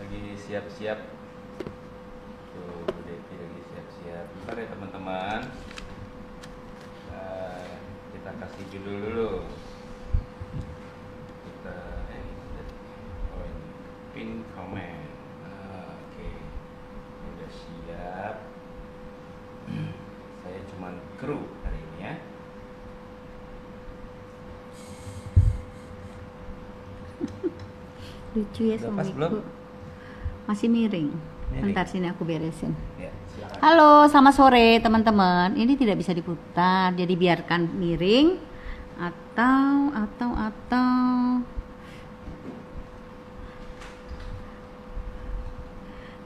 lagi siap-siap. Tuh, Bu Devi lagi siap-siap. Bentar ya teman-teman. Kita kasih judul dulu. Kita ini pin comment. Oke. Udah siap. Saya cuman kru hari ini ya. Lucu ya suamiku. Masih miring. Bentar sini aku beresin. Ya, silakan. Halo, selamat sore teman-teman. Ini tidak bisa diputar, jadi biarkan miring atau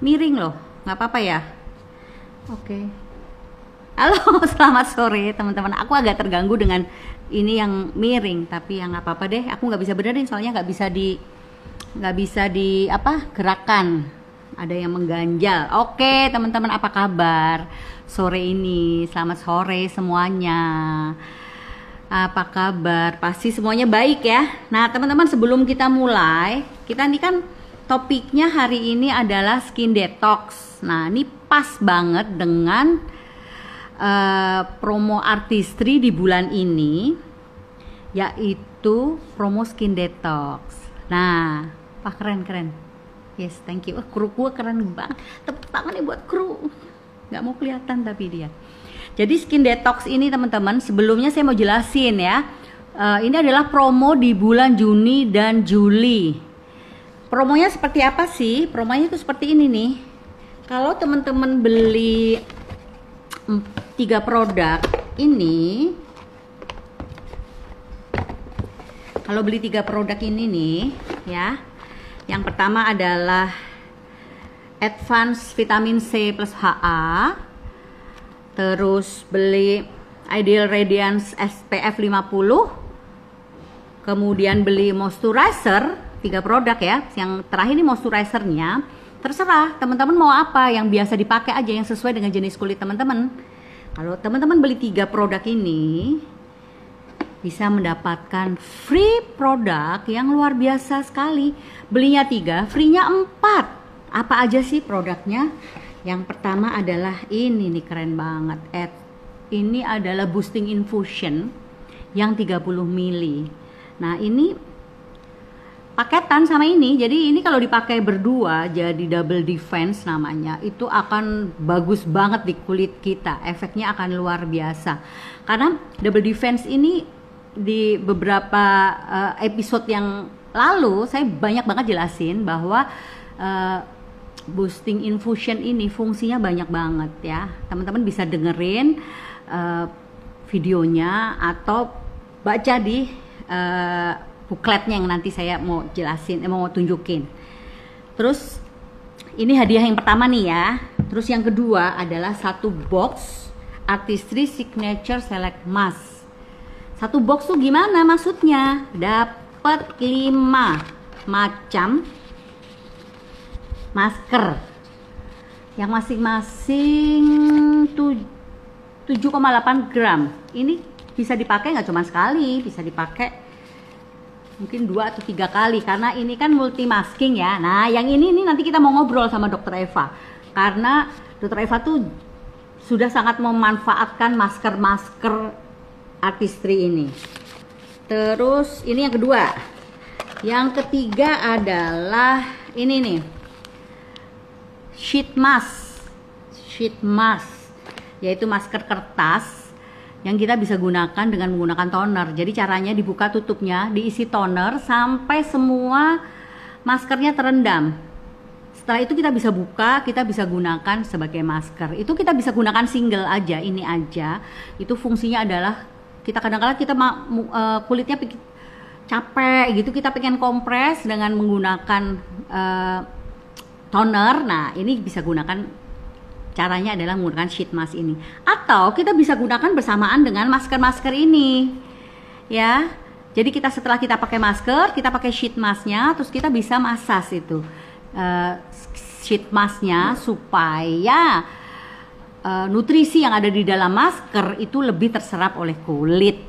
miring loh, nggak apa-apa ya. Oke. Halo, selamat sore teman-teman. Aku agak terganggu dengan ini yang miring, tapi yang nggak apa-apa deh. Aku nggak bisa benerin soalnya nggak bisa di gerakan. Ada yang mengganjal. Oke teman-teman, apa kabar sore ini? Selamat sore semuanya. Apa kabar? Pasti semuanya baik ya. Nah teman-teman, sebelum kita mulai, kita ini kan topiknya hari ini adalah skin detox. Nah ini pas banget dengan promo Artistry di bulan ini, yaitu promo skin detox. Nah, wah keren. Yes, thank you. Kru gue keren banget. Tepuk tangan nih buat kru. Nggak mau kelihatan tapi dia. Jadi skin detox ini teman-teman, sebelumnya saya mau jelasin ya. Ini adalah promo di bulan Juni dan Juli. Promonya seperti apa sih? Promonya itu seperti ini nih. Kalau teman-teman beli 3 produk ini, kalau beli 3 produk ini nih ya, yang pertama adalah Advance Vitamin C plus HA, terus beli Ideal Radiance SPF 50, kemudian beli moisturizer 3 produk ya. Yang terakhir ini moisturizernya, terserah teman-teman mau apa, yang biasa dipakai aja, yang sesuai dengan jenis kulit teman-teman. Kalau teman-teman beli 3 produk ini, bisa mendapatkan free produk yang luar biasa sekali. Belinya 3, free-nya 4. Apa aja sih produknya? Yang pertama adalah ini nih, keren banget. Ini adalah boosting infusion yang 30 ml. Nah ini paketan sama ini, jadi ini kalau dipakai berdua jadi double defense namanya, itu akan bagus banget di kulit kita, efeknya akan luar biasa. Karena double defense ini di beberapa episode yang lalu saya banyak banget jelasin bahwa boosting infusion ini fungsinya banyak banget ya. Teman-teman bisa dengerin videonya atau baca di bookletnya yang nanti saya mau jelasin, mau tunjukin. Terus ini hadiah yang pertama nih ya. Terus yang kedua adalah 1 box Artistry Signature Select Mask. 1 box tuh gimana maksudnya? Dapat 5 macam masker yang masing-masing 7,8 gram. Ini bisa dipakai nggak cuma sekali, bisa dipakai mungkin 2 atau 3 kali, karena ini kan multi masking ya. Nah yang ini nih nanti kita mau ngobrol sama Dokter Eva, karena Dokter Eva tuh sudah sangat memanfaatkan masker-masker Artistry ini. Terus ini yang kedua. Yang ketiga adalah ini nih, sheet mask, yaitu masker kertas yang kita bisa gunakan dengan menggunakan toner. Jadi caranya dibuka tutupnya, diisi toner sampai semua maskernya terendam. Setelah itu kita bisa buka, kita bisa gunakan sebagai masker. Itu kita bisa gunakan single aja, ini aja. Itu fungsinya adalah kita kadang-kadang kita kulitnya capek gitu, kita pengen kompres dengan menggunakan toner. Nah ini bisa gunakan, caranya adalah menggunakan sheet mask ini, atau kita bisa gunakan bersamaan dengan masker-masker ini ya. Jadi kita setelah kita pakai masker, kita pakai sheet masknya, terus kita bisa massage itu sheet masknya supaya nutrisi yang ada di dalam masker itu lebih terserap oleh kulit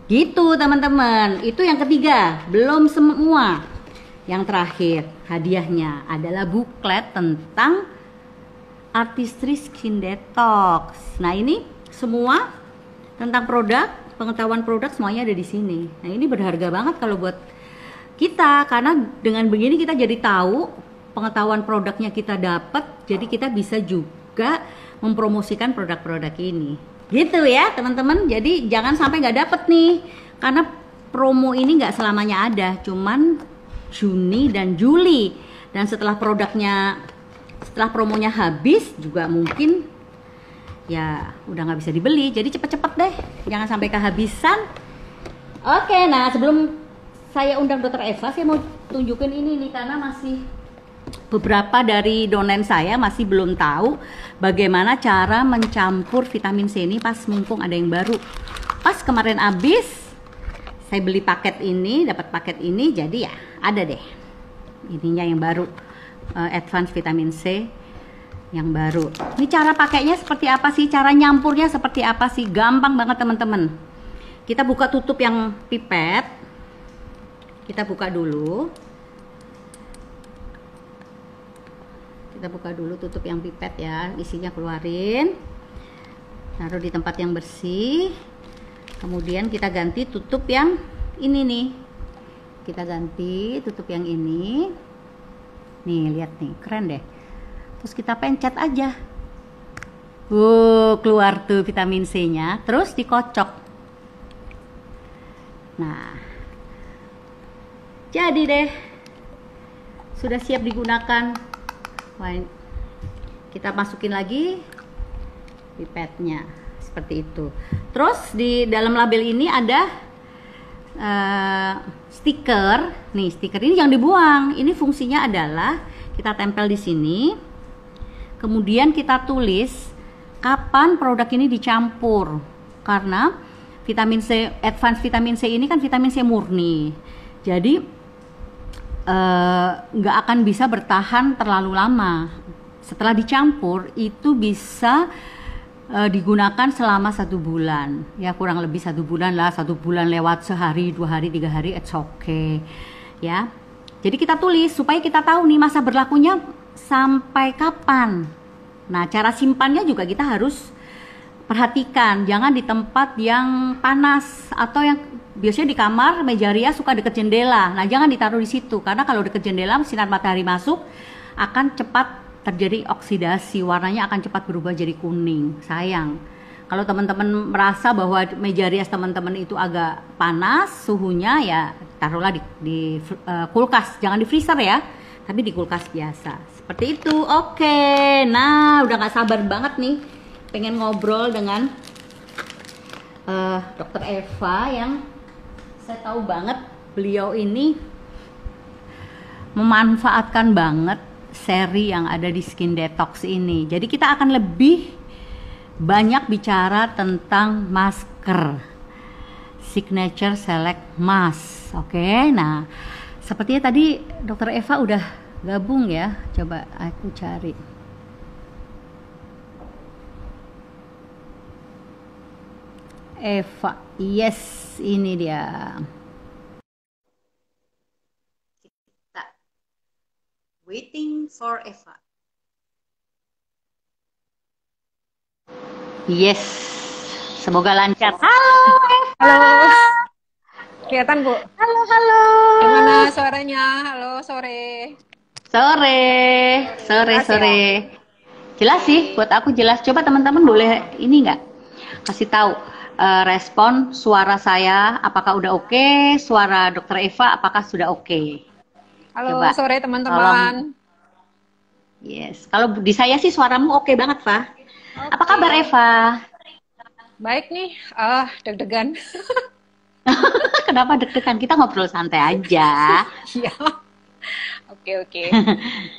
gitu teman-teman. Itu yang ketiga, belum semua. Yang terakhir, hadiahnya adalah buklet tentang Artistry Skin Detox. Nah, ini semua tentang produk, pengetahuan produk semuanya ada di sini. Nah, ini berharga banget kalau buat kita, karena dengan begini kita jadi tahu pengetahuan produknya kita dapat, jadi kita bisa juga mempromosikan produk-produk ini. Gitu ya, teman-teman. Jadi jangan sampai nggak dapet nih, karena promo ini nggak selamanya ada, cuman Juni dan Juli, dan setelah promonya habis juga mungkin ya udah nggak bisa dibeli. Jadi cepet-cepet deh, jangan sampai kehabisan. Oke, nah sebelum saya undang Dokter Eva, saya mau tunjukin ini nih, karena masih beberapa dari donen saya masih belum tahu bagaimana cara mencampur vitamin C ini pas mumpung ada yang baru. Pas kemarin habis, saya beli paket ini, dapat paket ini, jadi ya ada deh ininya yang baru, Advance Vitamin C yang baru. Ini cara pakainya seperti apa sih? Cara nyampurnya seperti apa sih? Gampang banget teman-teman. Kita buka tutup yang pipet. Kita buka dulu. Kita buka dulu tutup yang pipet ya. Isinya keluarin. Taruh di tempat yang bersih. Kemudian kita ganti tutup yang ini nih. Kita ganti tutup yang ini. Nih, lihat nih, keren deh. Terus kita pencet aja. Keluar tuh vitamin C-nya. Terus dikocok. Nah, jadi deh. Sudah siap digunakan. Kita masukin lagi pipetnya. Seperti itu. Terus di dalam label ini ada stiker. Nih, stiker ini yang dibuang. Ini fungsinya adalah kita tempel di sini. Kemudian kita tulis kapan produk ini dicampur. Karena vitamin C, Advance Vitamin C ini kan vitamin C murni. Jadi nggak akan bisa bertahan terlalu lama. Setelah dicampur itu bisa digunakan selama 1 bulan, ya kurang lebih 1 bulan lah, 1 bulan lewat sehari, 2 hari, 3 hari, it's okay, ya. Jadi kita tulis supaya kita tahu nih masa berlakunya sampai kapan. Nah, cara simpannya juga kita harus perhatikan, jangan di tempat yang panas atau yang biasanya di kamar meja rias suka deket jendela. Nah, jangan ditaruh di situ, karena kalau deket jendela sinar matahari masuk akan cepat terjadi oksidasi, warnanya akan cepat berubah jadi kuning. Sayang. Kalau teman-teman merasa bahwa meja rias teman-teman itu agak panas suhunya, ya taruhlah di kulkas, jangan di freezer ya, tapi di kulkas biasa. Seperti itu. Oke. Nah, udah gak sabar banget nih pengen ngobrol dengan Dokter Eva yang saya tahu banget beliau ini memanfaatkan banget seri yang ada di Skin Detox ini. Jadi kita akan lebih banyak bicara tentang masker Signature Select Mask. Oke, nah sepertinya tadi Dokter Eva udah gabung ya. Coba aku cari. Eva, yes, ini dia. Waiting for Eva. Yes, semoga lancar. Halo Eva. Halo, kelihatan Bu? Halo, halo. Gimana suaranya? Halo, sore. Sore. Jelas Sore. Jelas sih, buat aku jelas. Coba teman-teman boleh ini nggak? Kasih tahu respon suara saya, apakah udah oke? Suara Dokter Eva, apakah sudah oke? Halo, Coba, sore teman-teman. Yes, kalau di saya sih suaramu oke banget, Pak. Apa Oke. kabar Eva? Baik nih, deg-degan. Kenapa deg-degan? Kita ngobrol santai aja. Iya. Oke.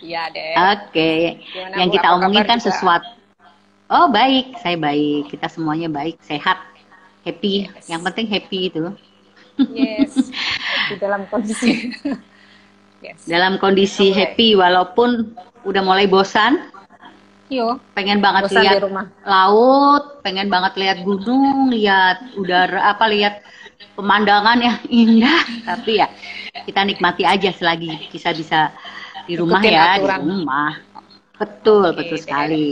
Iya deh. Oke. Gimana, Yang Bu? kita Apa omongin kabar kan juga? sesuatu. Oh baik, saya baik. Kita semuanya baik, sehat, happy. Yes. Yang penting happy itu. Yes. Di dalam kondisi. Yes. Dalam kondisi Oke. happy walaupun udah mulai bosan, Yo, pengen banget bosan di lihat rumah. laut, pengen banget lihat gunung, lihat udara, lihat pemandangan yang indah, tapi ya kita nikmati aja selagi kita bisa di rumah Ikutin ya, aturan. di rumah. Betul, Oke betul deh. sekali.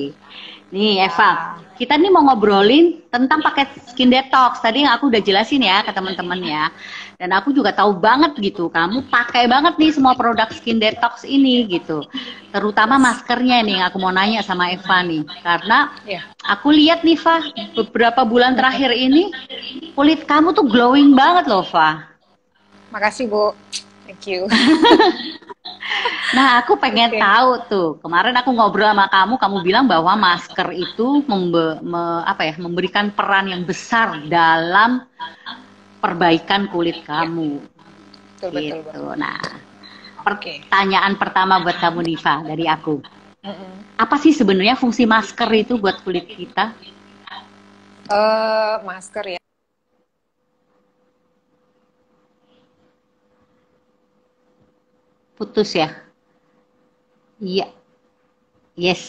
Nih Ya. Eva, kita nih mau ngobrolin tentang paket skin detox. Tadi yang aku udah jelasin ya ke teman-teman ya. Dan aku juga tahu banget gitu, kamu pakai banget nih semua produk skin detox ini gitu. Terutama maskernya nih, aku mau nanya sama Eva nih. Karena Ya. aku lihat nih, Fa, beberapa bulan terakhir ini kulit kamu tuh glowing banget loh, Fa. Makasih, Bu. Thank you. Nah, aku pengen Oke. tahu tuh. Kemarin aku ngobrol sama kamu bilang bahwa masker itu memberikan peran yang besar dalam perbaikan kulit kamu. Betul, betul, Bu. Gitu. Nah, Oke. pertanyaan pertama buat kamu, Nifa, dari aku. Mm-mm. Apa sih sebenarnya fungsi masker itu buat kulit kita? Masker ya. Putus ya? Iya. Yes.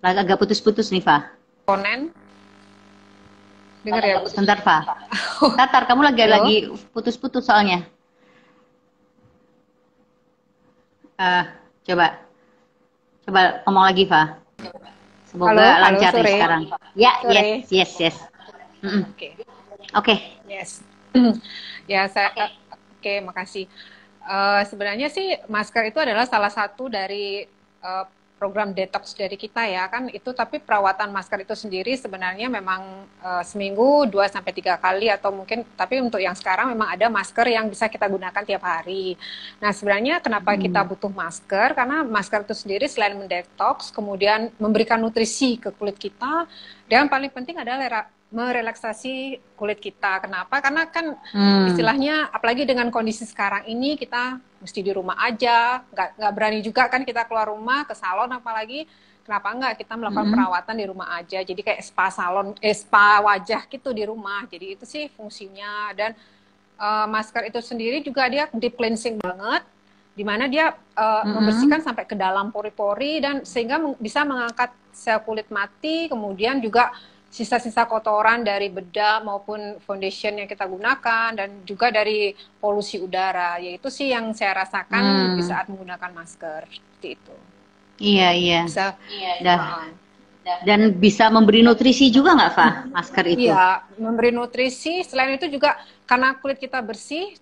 Agak putus-putus nih, Fa. Komponen. Dengar ya, Bu. Sebentar, Fa. Tatar, kamu Halo? lagi putus-putus soalnya. Coba. Coba ngomong lagi, Fa. Semoga Halo, lancar nih sore. sekarang. Ya, Sore. yes. Mm-mm. Oke. Oke. Yes. Ya, oke, makasih. Sebenarnya sih masker itu adalah salah satu dari program detox dari kita ya kan itu, tapi perawatan masker itu sendiri sebenarnya memang seminggu 2 sampai 3 kali atau mungkin, tapi untuk yang sekarang memang ada masker yang bisa kita gunakan tiap hari. Nah, sebenarnya kenapa kita butuh masker? Karena masker itu sendiri selain mendetox, kemudian memberikan nutrisi ke kulit kita, dan paling penting adalah merelaksasi kulit kita. Kenapa? Karena kan istilahnya apalagi dengan kondisi sekarang ini kita mesti di rumah aja, nggak berani juga kan kita keluar rumah ke salon, apalagi kenapa nggak kita melakukan perawatan di rumah aja. Jadi kayak spa salon, spa wajah gitu di rumah. Jadi itu sih fungsinya. Dan masker itu sendiri juga dia deep cleansing banget, dimana dia membersihkan sampai ke dalam pori-pori dan sehingga bisa mengangkat sel kulit mati, kemudian juga sisa-sisa kotoran dari bedak maupun foundation yang kita gunakan, dan juga dari polusi udara. Yaitu sih yang saya rasakan di saat menggunakan masker seperti itu. Iya. Bisa, dan bisa memberi nutrisi juga nggak, Fa, masker itu? Iya, memberi nutrisi. Selain itu juga karena kulit kita bersih,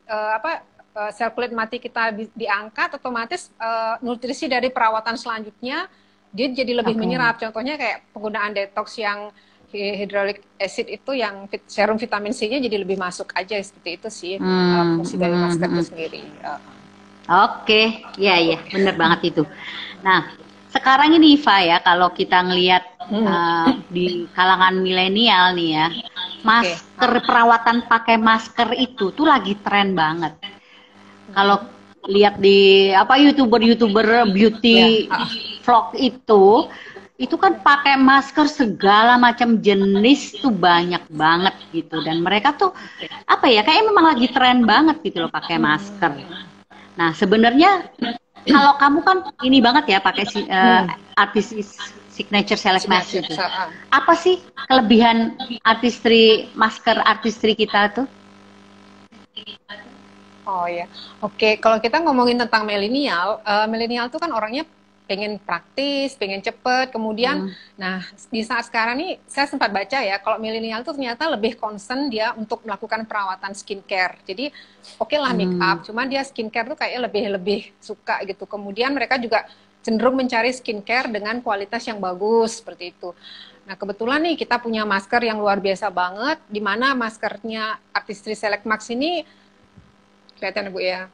sel kulit mati kita diangkat, otomatis nutrisi dari perawatan selanjutnya dia jadi lebih menyerap. Contohnya kayak penggunaan detox yang hyaluronic acid itu, yang serum vitamin C-nya jadi lebih masuk aja, seperti itu sih fungsi dari masker itu sendiri. Oke, iya, bener banget itu. Nah, sekarang ini Iva ya, kalau kita ngelihat di kalangan milenial nih ya, masker perawatan pakai masker itu tuh lagi tren banget. Kalau lihat di youtuber beauty vlog itu kan pakai masker segala macam jenis tuh banyak banget gitu, dan mereka tuh kayaknya memang lagi tren banget gitu loh pakai masker. Nah, sebenarnya kalau kamu kan ini banget ya pakai artis signature select mask itu. Apa sih kelebihan masker artistry kita tuh? Oh ya, oke. Kalau kita ngomongin tentang milenial tuh kan orangnya pengen praktis, pengen cepet. Kemudian, nah di saat sekarang nih saya sempat baca ya, kalau milenial tuh ternyata lebih concern dia untuk melakukan perawatan skincare. Jadi oke lah make up, cuman dia skincare tuh kayaknya lebih suka gitu. Kemudian mereka juga cenderung mencari skincare dengan kualitas yang bagus seperti itu. Nah, kebetulan nih kita punya masker yang luar biasa banget, di mana maskernya Artistry Select Max ini kelihatan Bu ya.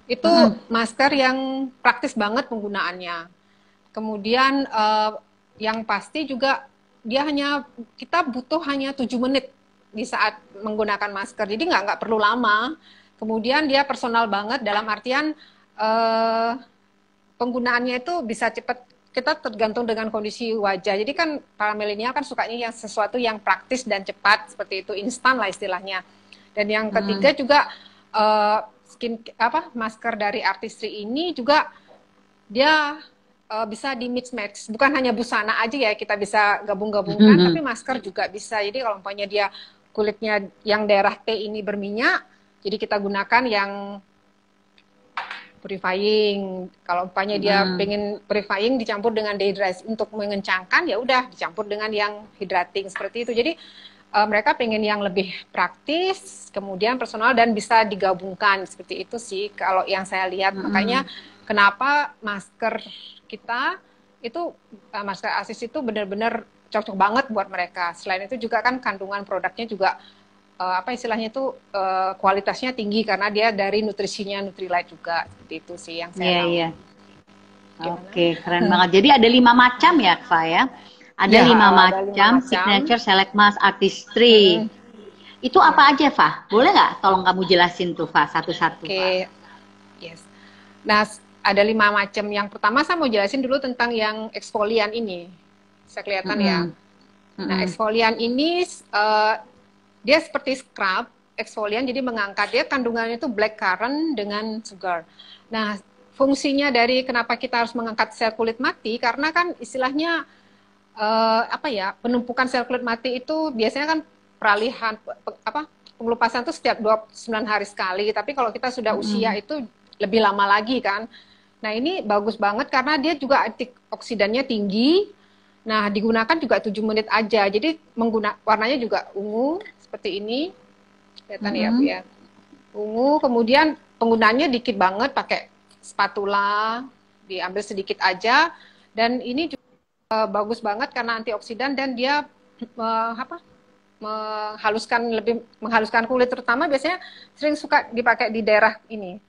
Itu masker yang praktis banget penggunaannya. Kemudian yang pasti juga kita butuh hanya 7 menit di saat menggunakan masker. Jadi nggak perlu lama. Kemudian dia personal banget dalam artian penggunaannya itu bisa cepat. Kita tergantung dengan kondisi wajah. Jadi kan para milenial kan sukanya yang sesuatu yang praktis dan cepat, seperti itu, instan lah istilahnya. Dan yang ketiga juga masker dari Artistry ini juga dia bisa di mix match, bukan hanya busana aja ya kita bisa gabung-gabungkan, tapi masker juga bisa. Jadi kalau umpamanya dia kulitnya yang daerah T ini berminyak, jadi kita gunakan yang purifying. Kalau umpamanya dia pengen purifying dicampur dengan dehydrating untuk mengencangkan, ya udah dicampur dengan yang hydrating seperti itu. Jadi mereka pengen yang lebih praktis, kemudian personal dan bisa digabungkan seperti itu sih kalau yang saya lihat. Makanya kenapa masker kita itu masker Asis itu benar-benar cocok banget buat mereka. Selain itu juga kan kandungan produknya juga apa istilahnya itu kualitasnya tinggi karena dia dari nutrisinya Nutrilite juga. Seperti itu sih yang saya tahu. Iya. Oke, keren banget. Jadi ada 5 macam ya, Fa ya? Ada Ya, 5 ada macam 5 macam. signature select mask artistry. Itu apa aja, Fa? Boleh nggak tolong kamu jelasin tuh, Fa, satu-satu, Oke, yes. Nah, ada 5 macam. Yang pertama saya mau jelasin dulu tentang yang eksfolian ini. Bisa kelihatan ya. Nah, eksfolian ini dia seperti scrub eksfolian, jadi mengangkat. Dia kandungannya itu blackcurrant dengan sugar. Nah, fungsinya dari kenapa kita harus mengangkat sel kulit mati, karena kan istilahnya apa ya, penumpukan sel kulit mati itu biasanya kan peralihan pengelupasan itu setiap 29 hari sekali. Tapi kalau kita sudah usia itu lebih lama lagi kan. Nah, ini bagus banget karena dia juga antioksidannya tinggi. Nah, digunakan juga 7 menit aja. Jadi warnanya juga ungu seperti ini. Kelihatan ya, Bu ya. Ungu, kemudian penggunaannya dikit banget, pakai spatula, diambil sedikit aja. Dan ini juga bagus banget karena antioksidan dan dia menghaluskan kulit, terutama biasanya sering suka dipakai di daerah ini.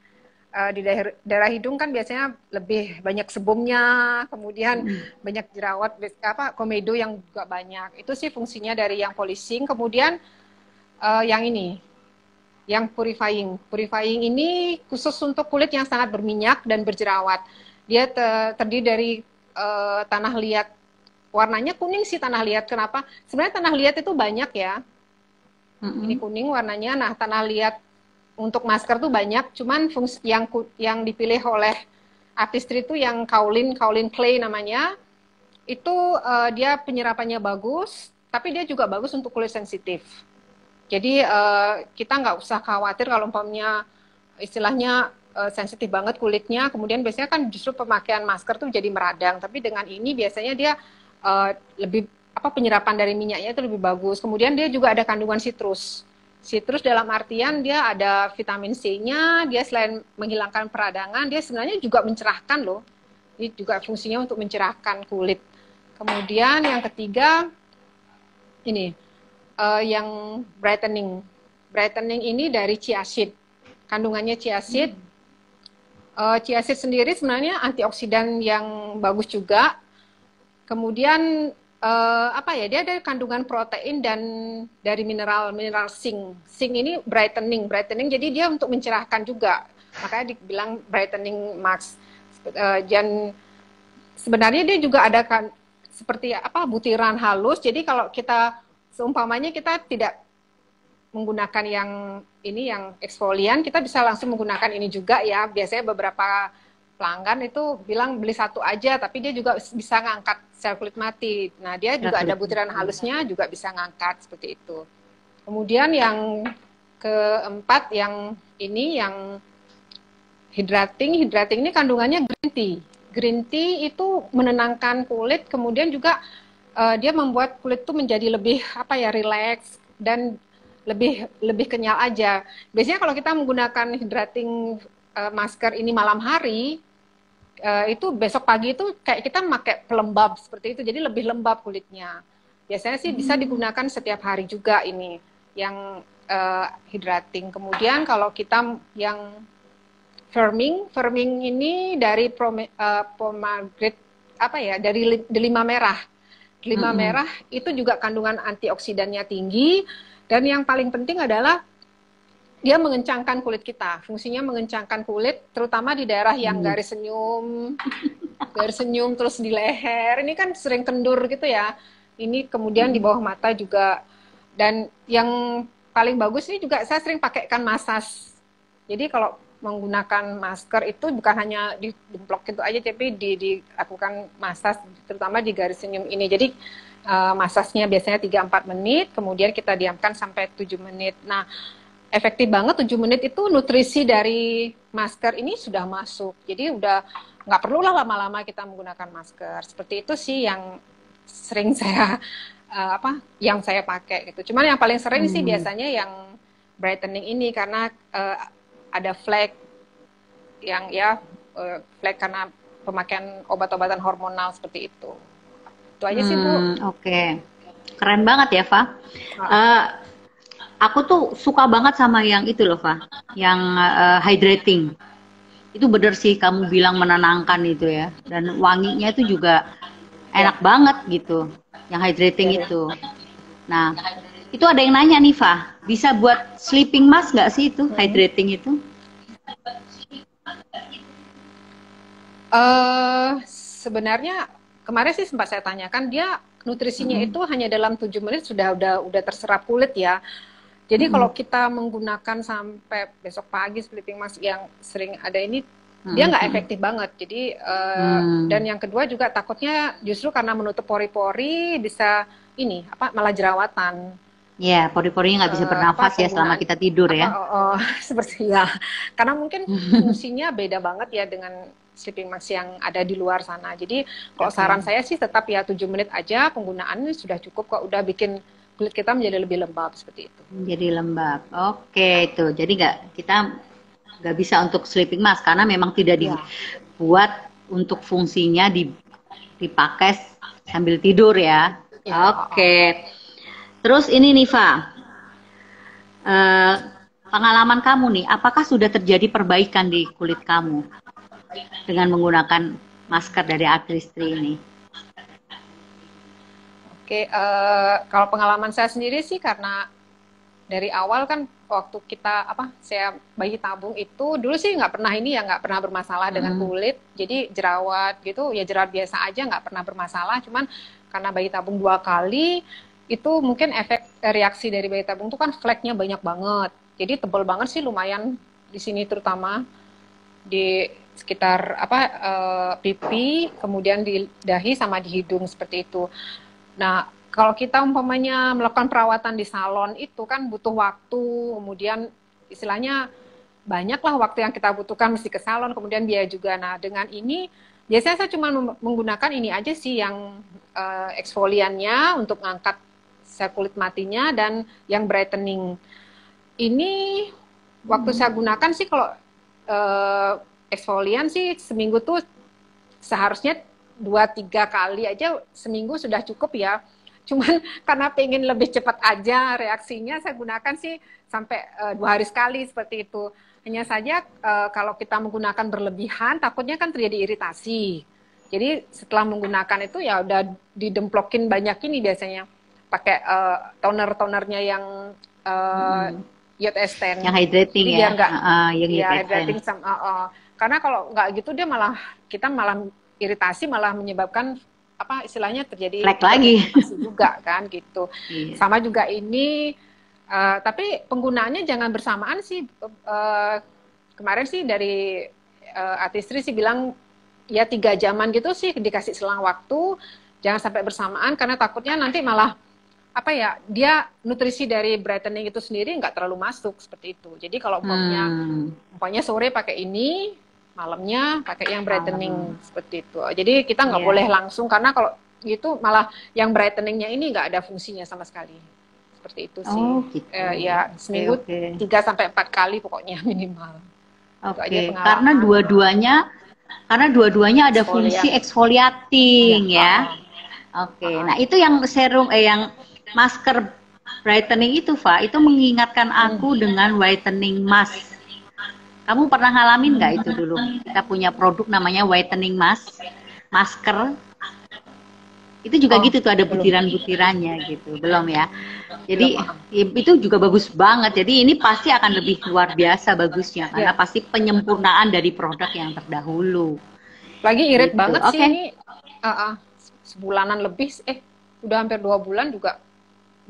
Di daerah hidung kan biasanya lebih banyak sebumnya, kemudian banyak jerawat, komedo yang juga banyak. Itu sih fungsinya dari yang polishing. Kemudian yang ini, yang purifying. Purifying ini khusus untuk kulit yang sangat berminyak dan berjerawat. Dia terdiri dari tanah liat. Warnanya kuning sih tanah liat. Kenapa? Sebenarnya tanah liat itu banyak ya. Ini kuning warnanya. Nah, tanah liat untuk masker tuh banyak, cuman fungsi yang dipilih oleh artistry itu yang kaolin clay namanya, itu dia penyerapannya bagus, tapi dia juga bagus untuk kulit sensitif. Jadi kita nggak usah khawatir kalau umpamanya istilahnya sensitif banget kulitnya, kemudian biasanya kan justru pemakaian masker tuh jadi meradang, tapi dengan ini biasanya dia lebih penyerapan dari minyaknya itu lebih bagus. Kemudian dia juga ada kandungan citrus. Citrus dalam artian dia ada vitamin C-nya, dia selain menghilangkan peradangan, dia sebenarnya juga mencerahkan loh. Ini juga fungsinya untuk mencerahkan kulit. Kemudian yang ketiga, ini, yang brightening. Brightening ini dari chia seed. Kandungannya chia seed. Chia seed sendiri sebenarnya antioksidan yang bagus juga. Kemudian dia ada kandungan protein dan dari mineral zinc. Zinc ini brightening, jadi dia untuk mencerahkan juga. Makanya dibilang brightening mask. Dan sebenarnya dia juga ada seperti butiran halus. Jadi kalau kita seumpamanya kita tidak menggunakan yang ini yang eksfolian, kita bisa langsung menggunakan ini juga ya. Biasanya beberapa pelanggan itu bilang beli satu aja, tapi dia juga bisa ngangkat sel kulit mati. Nah, dia juga ada butiran halusnya, juga bisa ngangkat seperti itu. Kemudian yang keempat, yang ini, yang hydrating. Hydrating ini kandungannya green tea. Green tea itu menenangkan kulit, kemudian juga dia membuat kulit itu menjadi lebih relax dan lebih kenyal aja. Biasanya kalau kita menggunakan hydrating masker ini malam hari, itu besok pagi itu kayak kita pakai pelembab seperti itu, jadi lebih lembab kulitnya. Biasanya sih bisa digunakan setiap hari juga ini yang hydrating. Kemudian kalau kita yang firming ini dari pomegranate dari delima merah. Delima merah itu juga kandungan antioksidannya tinggi, dan yang paling penting adalah dia mengencangkan kulit kita. Fungsinya mengencangkan kulit, terutama di daerah yang garis senyum terus di leher. Ini kan sering kendur gitu ya. Ini kemudian di bawah mata juga. Dan yang paling bagus ini juga saya sering pakaikan masas. Jadi kalau menggunakan masker itu bukan hanya di blok itu aja, tapi dilakukan massage, terutama di garis senyum ini. Jadi massage-nya biasanya 3-4 menit, kemudian kita diamkan sampai 7 menit. Nah, efektif banget 7 menit itu nutrisi dari masker ini sudah masuk. Jadi udah nggak perlulah lama-lama kita menggunakan masker. Seperti itu sih yang sering saya yang saya pakai gitu. Cuman yang paling sering sih biasanya yang brightening ini karena ada flek yang flek karena pemakaian obat-obatan hormonal seperti itu. Itu aja sih, Bu. Oke. Keren banget ya, Fa. Aku tuh suka banget sama yang itu loh, Fa. Yang hydrating. Itu bener sih kamu bilang menenangkan itu ya. Dan wanginya itu juga enak banget gitu. Yang hydrating itu. Nah, itu ada yang nanya nih, Fa. Bisa buat sleeping mask nggak sih itu, hydrating itu? Sebenarnya kemarin sih sempat saya tanyakan, dia nutrisinya itu hanya dalam 7 menit udah terserap kulit ya. Jadi kalau kita menggunakan sampai besok pagi sleeping mask yang sering ada ini, dia nggak efektif banget. Jadi dan yang kedua juga takutnya justru karena menutup pori-pori bisa malah jerawatan. Ya, pori-porinya nggak bisa bernafas ya selama kita tidur ya. Seperti ya. Karena mungkin fungsinya beda banget ya dengan sleeping mask yang ada di luar sana. Jadi kalau saran saya sih tetap ya 7 menit aja penggunaannya sudah cukup kok, udah bikin kulit kita menjadi lebih lembab seperti itu. Jadi lembab. Oke, itu. Jadi kita nggak bisa untuk sleeping mask karena memang tidak dibuat untuk fungsinya dipakai sambil tidur ya. Oke. Terus ini nih, Fa, pengalaman kamu nih, apakah sudah terjadi perbaikan di kulit kamu dengan menggunakan masker dari Artistry ini? Oke, kalau pengalaman saya sendiri sih karena dari awal kan waktu saya bayi tabung itu dulu sih nggak pernah bermasalah dengan kulit, jadi jerawat gitu ya jerawat biasa aja nggak pernah bermasalah, cuman karena bayi tabung 2 kali itu mungkin efek reaksi dari bayi tabung itu kan fleknya banyak banget. Jadi tebal banget sih lumayan di sini terutama di sekitar pipi, kemudian di dahi sama di hidung seperti itu. Nah, kalau kita umpamanya melakukan perawatan di salon itu kan butuh waktu, kemudian istilahnya banyaklah waktu yang kita butuhkan mesti ke salon, kemudian biaya juga. Nah, dengan ini biasanya saya cuma menggunakan ini aja sih yang eksfoliannya untuk ngangkat sel kulit matinya dan yang brightening. Ini waktu saya gunakan sih kalau eksfolian sih seminggu tuh seharusnya 2-3 kali aja seminggu sudah cukup ya. Cuman karena pengen lebih cepat aja reaksinya, saya gunakan sih sampai 2 hari sekali seperti itu. Hanya saja kalau kita menggunakan berlebihan, takutnya kan terjadi iritasi. Jadi setelah menggunakan itu ya udah didemplokin banyak ini biasanya. Pakai toner-tonernya yang YS10. Yang hydrating jadi ya? Yang hydrating. Karena kalau nggak gitu dia kita malah iritasi, malah menyebabkan istilahnya terjadi flek lagi juga kan gitu. Sama juga ini tapi penggunaannya jangan bersamaan sih. Kemarin sih dari Artistry sih bilang ya 3 jaman gitu sih dikasih selang waktu, jangan sampai bersamaan karena takutnya nanti malah dia nutrisi dari brightening itu sendiri nggak terlalu masuk seperti itu. Jadi kalau pokoknya sore pakai ini, malamnya pakai yang brightening seperti itu. Jadi kita nggak boleh langsung karena kalau gitu malah yang brightening-nya ini nggak ada fungsinya sama sekali. Seperti itu sih. Gitu. Ya seminggu 3-4 kali pokoknya minimal. Karena dua-duanya ada fungsi exfoliating ya. Nah itu yang serum yang masker brightening itu, Fa, itu mengingatkan aku dengan whitening mask. Kamu pernah ngalamin nggak itu dulu? Kita punya produk namanya whitening mask, masker. Itu juga gitu tuh ada butiran-butirannya gitu, belum ya? Jadi itu juga bagus banget. Jadi ini pasti akan lebih luar biasa bagusnya karena pasti penyempurnaan dari produk yang terdahulu. Lagi irit banget sih ini. Sebulanan lebih, udah hampir 2 bulan juga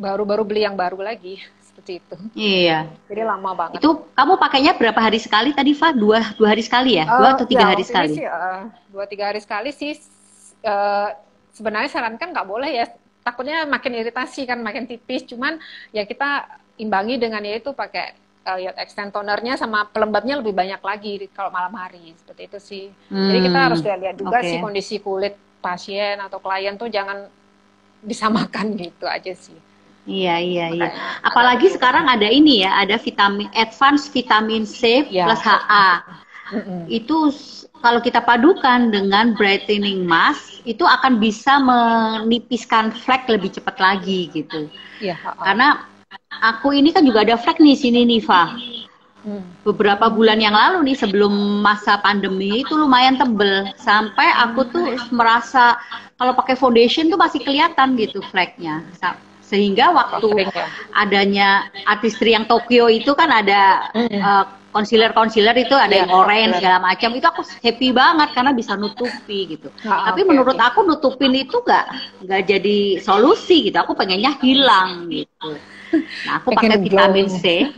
baru beli yang baru lagi seperti itu. Iya. Jadi lama banget. Itu kamu pakainya berapa hari sekali tadi, Fa? Dua hari sekali ya? 2 atau 3 hari waktu sekali? ini sih 2-3 hari sekali sih. Sebenarnya sarankan nggak boleh ya. Takutnya makin iritasi kan, makin tipis. Cuman ya kita imbangi dengan yaitu pakai yacht extend tonernya sama pelembabnya lebih banyak lagi kalau malam hari. Seperti itu sih. Jadi kita harus lihat juga sih kondisi kulit pasien atau klien tuh jangan disamakan gitu aja sih. Iya. Apalagi sekarang ada ini ya, ada advance vitamin C plus HA. Itu kalau kita padukan dengan brightening mask, itu akan bisa menipiskan flek lebih cepat lagi gitu. Iya. Karena aku ini kan juga ada flek nih sini nih, Fa. Beberapa bulan yang lalu nih sebelum masa pandemi itu lumayan tebel. Sampai aku tuh merasa kalau pakai foundation tuh masih kelihatan gitu fleknya. Sehingga waktu adanya artistry yang Tokyo itu kan ada concealer itu ada yang orange segala macam, itu aku happy banget karena bisa nutupi gitu. Tapi menurut aku nutupin itu nggak jadi solusi gitu. Aku pengennya hilang gitu. Nah, aku pakai vitamin C.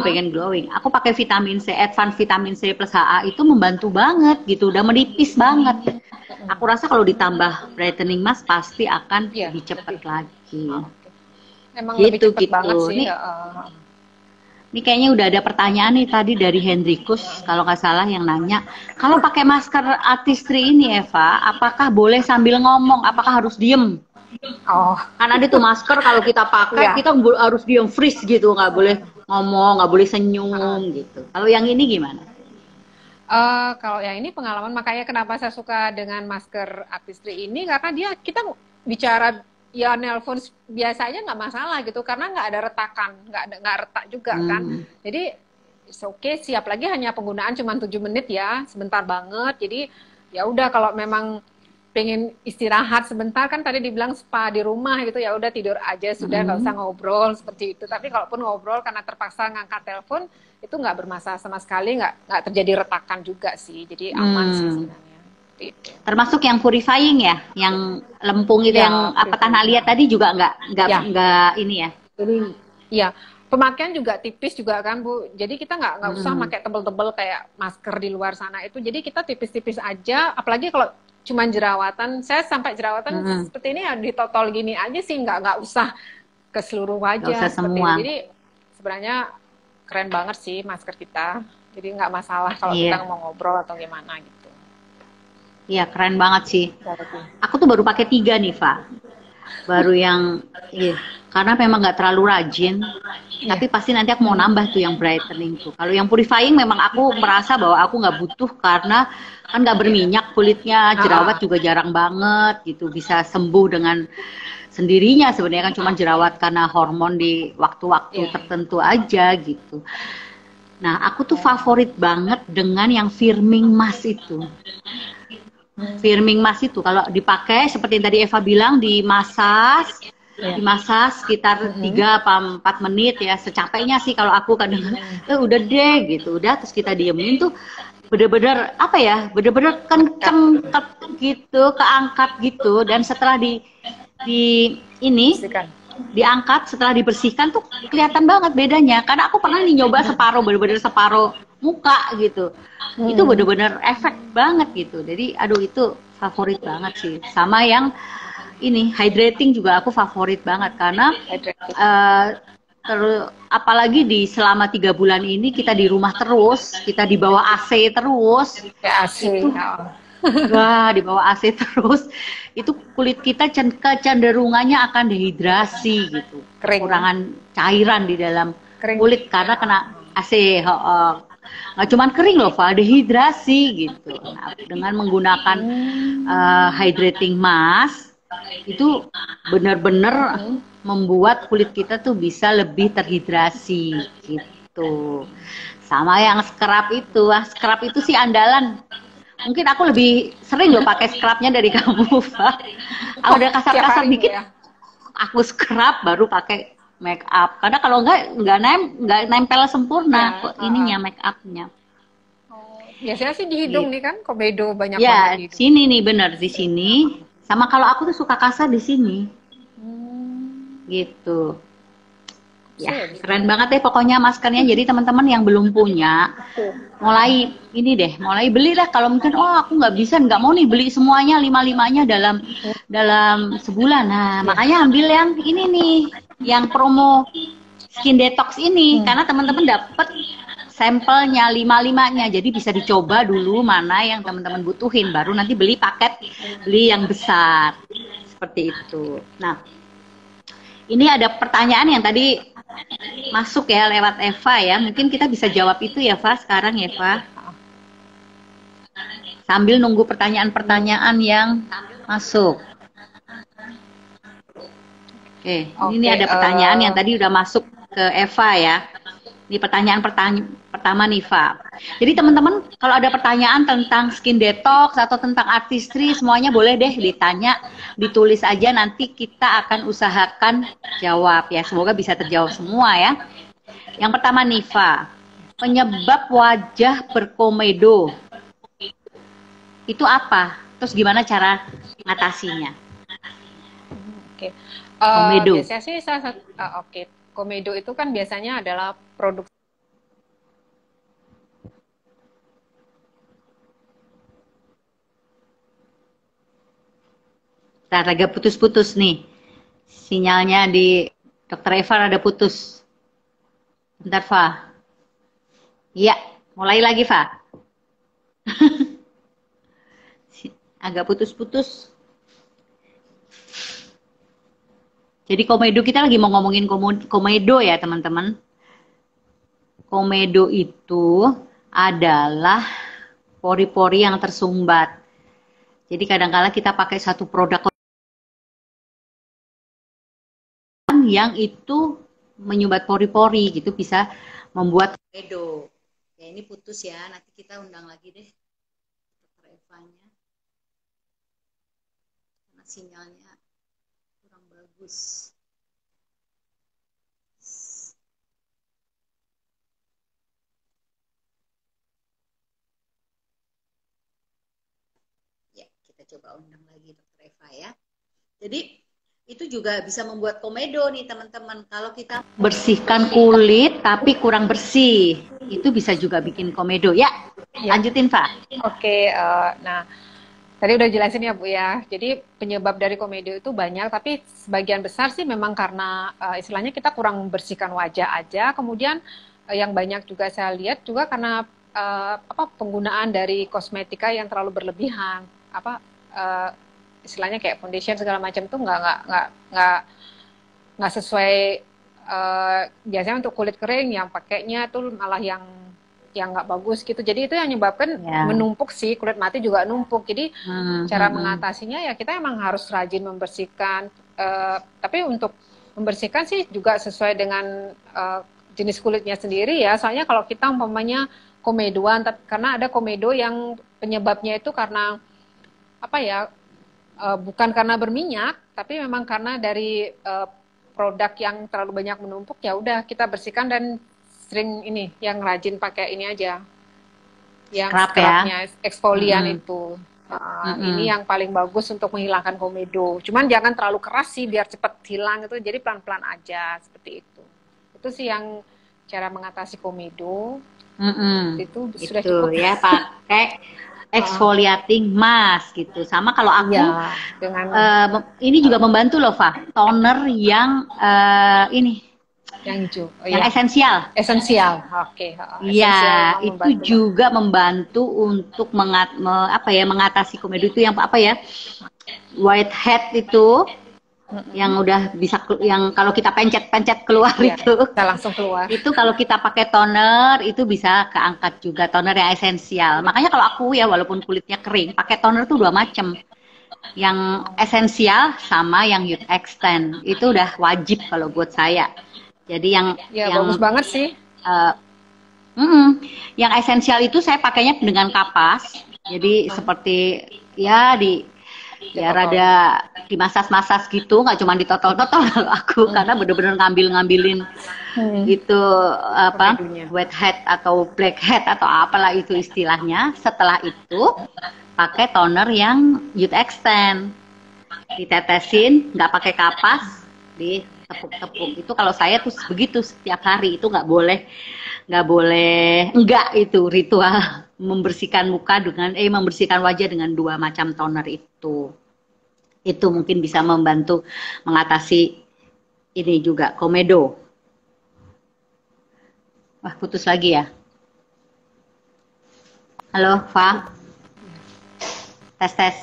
Pengen glowing. Aku pakai vitamin C, advance vitamin C plus HA itu membantu banget gitu, udah menipis banget. Aku rasa kalau ditambah brightening mask pasti akan lebih cepat lagi. Emang gitu, lebih cepat banget sih. Ini kayaknya udah ada pertanyaan nih tadi dari Hendrikus, kalau nggak salah yang nanya, kalau pakai masker artistry ini Eva, apakah boleh sambil ngomong? Apakah harus diem? Karena ada tuh masker kalau kita pakai kita harus diem freeze gitu, nggak boleh ngomong, nggak boleh senyum gitu. Kalau yang ini gimana? Kalau yang ini pengalaman, makanya kenapa saya suka dengan masker artistry ini, karena kita bicara ya nelpon biasanya nggak masalah gitu, karena nggak ada retakan, nggak retak juga kan. Jadi oke, siap lagi hanya penggunaan cuma 7 menit ya, sebentar banget. Jadi ya udah kalau memang pengen istirahat sebentar kan tadi dibilang spa di rumah gitu, ya udah tidur aja sudah, nggak usah ngobrol seperti itu. Tapi kalaupun ngobrol karena terpaksa ngangkat telepon itu nggak bermasalah sama sekali, nggak terjadi retakan juga sih, jadi aman sih sebenarnya. Termasuk yang purifying ya, yang lempung itu yang apa tanah liat tadi juga nggak ini ya? Iya. Pemakaian juga tipis juga kan Bu, jadi kita nggak usah pakai tebel-tebel kayak masker di luar sana itu. Jadi kita tipis-tipis aja, apalagi kalau cuman jerawatan. Saya sampai jerawatan seperti ini ya ditotol gini aja sih, nggak usah ke seluruh wajah. Nggak usah semua. Jadi sebenarnya keren banget sih masker kita. Jadi nggak masalah kalau kita mau ngobrol atau gimana gitu. Iya keren banget sih. Aku tuh baru pakai 3 nih, Fa. Baru yang karena memang nggak terlalu rajin, tapi pasti nanti aku mau nambah tuh yang brightening tuh. Kalau yang purifying memang aku merasa bahwa aku nggak butuh karena kan nggak berminyak kulitnya, jerawat juga jarang banget gitu, bisa sembuh dengan sendirinya sebenarnya kan, cuma jerawat karena hormon di waktu-waktu tertentu aja gitu. Nah aku tuh favorit banget dengan yang firming mask itu. Firming mask itu kalau dipakai seperti yang tadi Eva bilang, dimasas sekitar 3-4 menit ya, secapeknya sih kalau aku kadang udah deh gitu, udah terus kita diemin tuh bener-bener apa ya, bener-bener kenceng gitu, keangkat gitu, dan setelah diangkat setelah dibersihkan tuh kelihatan banget bedanya. Karena aku pernah nyoba separuh, bener-bener separuh muka gitu, itu bener-bener efek banget gitu. Jadi aduh itu favorit banget sih. Sama yang ini hydrating juga aku favorit banget karena apalagi di selama 3 bulan ini kita di rumah terus, kita di bawah AC terus, di bawah AC terus, itu kulit kita kecenderungannya akan dehidrasi gitu, kekurangan cairan di dalam kulit karena kena AC. Nggak cuma kering loh, Fa, dehidrasi gitu. Nah, dengan menggunakan hydrating mask itu benar-benar membuat kulit kita tuh bisa lebih terhidrasi gitu. Sama yang scrub itu, scrub itu sih andalan. Mungkin aku lebih sering loh pakai scrubnya dari kamu, Pak. Kalau udah kasar-kasar dikit, aku scrub baru pakai make up. Karena kalau nggak nempel sempurna ininya make upnya. Biasanya sih di hidung nih kan, komedo banyak ya, banget di hidung. Sini nih bener di sini. Sama kalau aku tuh suka kasar di sini. Gitu. bersih Ya, habis itu. keren banget deh pokoknya maskernya. Jadi teman-teman yang belum punya, mulai ini deh, mulai beli lah. Kalau mungkin, oh aku nggak bisa, nggak mau nih beli semuanya lima-limanya dalam sebulan. Nah, Ya. makanya ambil yang ini nih, yang promo skin detox ini, karena teman-teman dapat sampelnya lima-limanya. Jadi bisa dicoba dulu mana yang teman-teman butuhin, baru nanti beli paket, beli yang besar. Seperti itu. Nah, ini ada pertanyaan yang tadi masuk ya lewat Eva ya. Mungkin kita bisa jawab itu ya, Eva, sekarang ya, Eva. Sambil nunggu pertanyaan-pertanyaan yang masuk. Oke, ini ada pertanyaan yang tadi udah masuk ke Eva ya. Ini pertanyaan pertama nih, Eva. Jadi teman-teman kalau ada pertanyaan tentang skin detox atau tentang artistry, semuanya boleh deh ditanya, ditulis aja, nanti kita akan usahakan jawab ya. Semoga bisa terjawab semua ya. Yang pertama nih, Eva, penyebab wajah berkomedo itu apa? Terus gimana cara ngatasinya? Oke. Komedo. Biasanya sih salah satu oke. Komedo itu kan biasanya adalah produk Agak putus-putus nih. Sinyalnya di Dr. Eva ada putus. Bentar, Fa. Iya, mulai lagi, Fa. Agak putus-putus. Jadi komedo, kita lagi mau ngomongin komedo ya, teman-teman. Komedo itu adalah pori-pori yang tersumbat. Jadi kadang-kala kita pakai satu produk yang itu menyumbat pori-pori gitu, bisa membuat komedo. Ya ini putus ya, nanti kita undang lagi deh Dr. Evanya. Karena sinyalnya kurang bagus. Ya, kita coba undang lagi Dr. Eva ya. Jadi itu juga bisa membuat komedo nih teman-teman. Kalau kita bersihkan kulit tapi kurang bersih, itu bisa juga bikin komedo ya. Lanjutin, Pak. Oke, nah tadi udah jelasin ya Bu ya. Jadi penyebab dari komedo itu banyak, tapi sebagian besar sih memang karena istilahnya kita kurang membersihkan wajah aja. Kemudian yang banyak juga saya lihat juga karena penggunaan dari kosmetika yang terlalu berlebihan. Istilahnya kayak foundation segala macam tuh nggak sesuai. Biasanya untuk kulit kering yang pakainya tuh malah yang nggak bagus gitu. Jadi itu yang menyebabkan menumpuk sih, kulit mati juga numpuk. Jadi cara mengatasinya ya kita emang harus rajin membersihkan. Tapi untuk membersihkan sih juga sesuai dengan jenis kulitnya sendiri ya. Soalnya kalau kita umpamanya komedoan, karena ada komedo yang penyebabnya itu karena bukan karena berminyak, tapi memang karena dari produk yang terlalu banyak menumpuk. Ya udah kita bersihkan dan sering ini yang rajin pakai ini aja, yang scrubnya eksfolian itu. Ini yang paling bagus untuk menghilangkan komedo. Cuman jangan terlalu keras sih biar cepat hilang itu. Jadi pelan-pelan aja seperti itu. Itu sih yang cara mengatasi komedo. Itu sudah cukup ya, pakai exfoliating mask gitu. Sama kalau aku ini juga membantu loh, Fa. Toner yang ini yang hijau. Yang esensial. Esensial. Oke, iya, itu juga membantu untuk mengatasi komedo itu yang whitehead itu. Yang udah bisa, yang kalau kita pencet-pencet keluar itu bisa langsung keluar. Itu kalau kita pakai toner itu bisa keangkat juga, toner yang esensial. Makanya kalau aku ya walaupun kulitnya kering, pakai toner tuh 2 macam. Yang esensial sama yang youth extend. Itu udah wajib kalau buat saya. Jadi yang bagus banget sih. Yang esensial itu saya pakainya dengan kapas. Jadi seperti ya rada dimasas-masas gitu, nggak cuma ditotol-totol kalau aku, karena bener-bener ngambilin itu whitehead atau blackhead atau apalah itu istilahnya. Setelah itu pakai toner yang youth extend, ditetesin, nggak pakai kapas, tepuk-tepuk. Itu kalau saya tuh begitu setiap hari, itu nggak boleh enggak, itu ritual membersihkan muka dengan membersihkan wajah dengan 2 macam toner itu mungkin bisa membantu mengatasi ini juga komedo. Wah, putus lagi ya. Halo, Fa. Tes tes.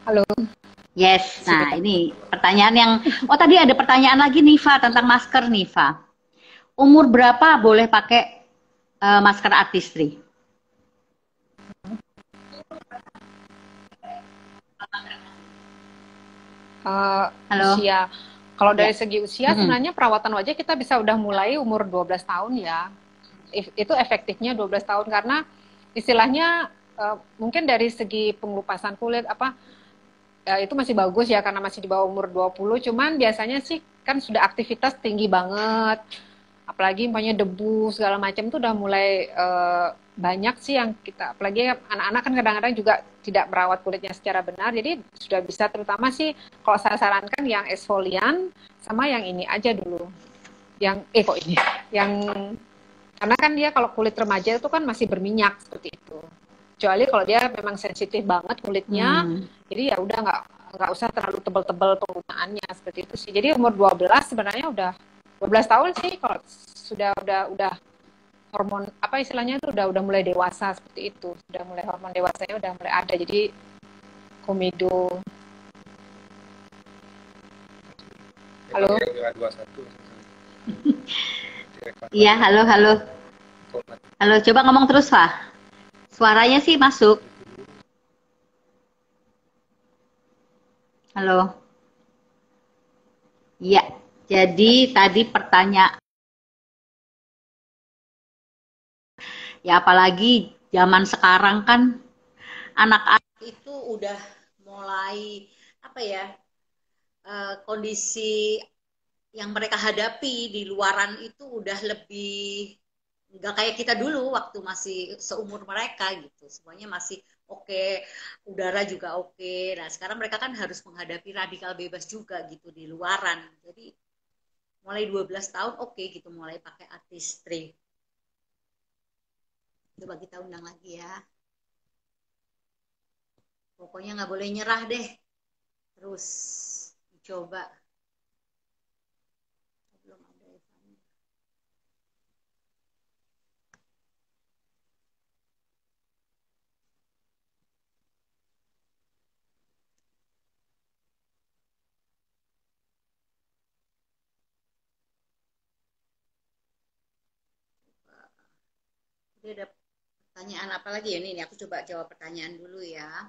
Halo. Yes. Nah, ini pertanyaan yang tadi ada pertanyaan lagi nih, Fa, tentang masker nih, Fa. Umur berapa boleh pakai masker artistry? Halo. Usia. Kalau dari Ya. segi usia sebenarnya perawatan wajah kita bisa udah mulai umur 12 tahun ya. Itu efektifnya 12 tahun karena istilahnya mungkin dari segi pengelupasan kulit itu masih bagus ya karena masih di bawah umur 20, cuman biasanya sih kan sudah aktivitas tinggi banget. Apalagi umpamanya debu segala macam itu udah mulai banyak sih yang kita, apalagi anak-anak kan kadang-kadang juga tidak merawat kulitnya secara benar, jadi sudah bisa, terutama sih kalau saya sarankan yang exfolian sama yang ini aja dulu, yang yang karena kan dia kalau kulit remaja itu kan masih berminyak seperti itu, kecuali kalau dia memang sensitif banget kulitnya, jadi ya udah nggak usah terlalu tebal-tebal penggunaannya seperti itu sih. Jadi umur 12 sebenarnya udah 12 tahun sih kalau udah hormon istilahnya itu udah mulai dewasa seperti itu, sudah mulai hormon dewasanya udah mulai ada, jadi komedo. Halo. Iya, halo. Halo, coba ngomong terus, Fa. Suaranya sih masuk. Halo. Iya, jadi tadi pertanyaan. Ya apalagi zaman sekarang kan anak-anak itu udah mulai kondisi yang mereka hadapi di luaran itu udah lebih nggak kayak kita dulu waktu masih seumur mereka gitu, semuanya masih oke, udara juga oke. Nah sekarang mereka kan harus menghadapi radikal bebas juga gitu di luaran, jadi mulai 12 tahun oke gitu mulai pakai artistry. Coba kita undang lagi ya. Pokoknya nggak boleh nyerah deh. Terus dicoba. Belum ada Evan. Ini ada pertanyaan apa lagi ya? Ini aku coba jawab pertanyaan dulu ya.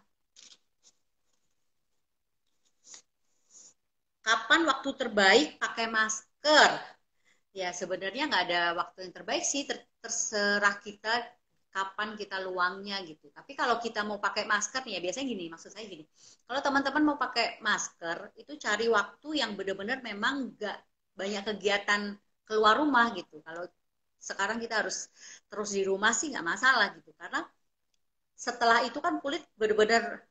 Kapan waktu terbaik pakai masker? Ya sebenarnya nggak ada waktu yang terbaik sih, terserah kita kapan kita luangnya gitu. Tapi kalau kita mau pakai masker nih ya biasanya gini, maksud saya gini. Kalau teman-teman mau pakai masker itu cari waktu yang benar-benar memang nggak banyak kegiatan keluar rumah gitu. Kalau sekarang kita harus terus di rumah sih nggak masalah gitu, karena setelah itu kan kulit benar-benar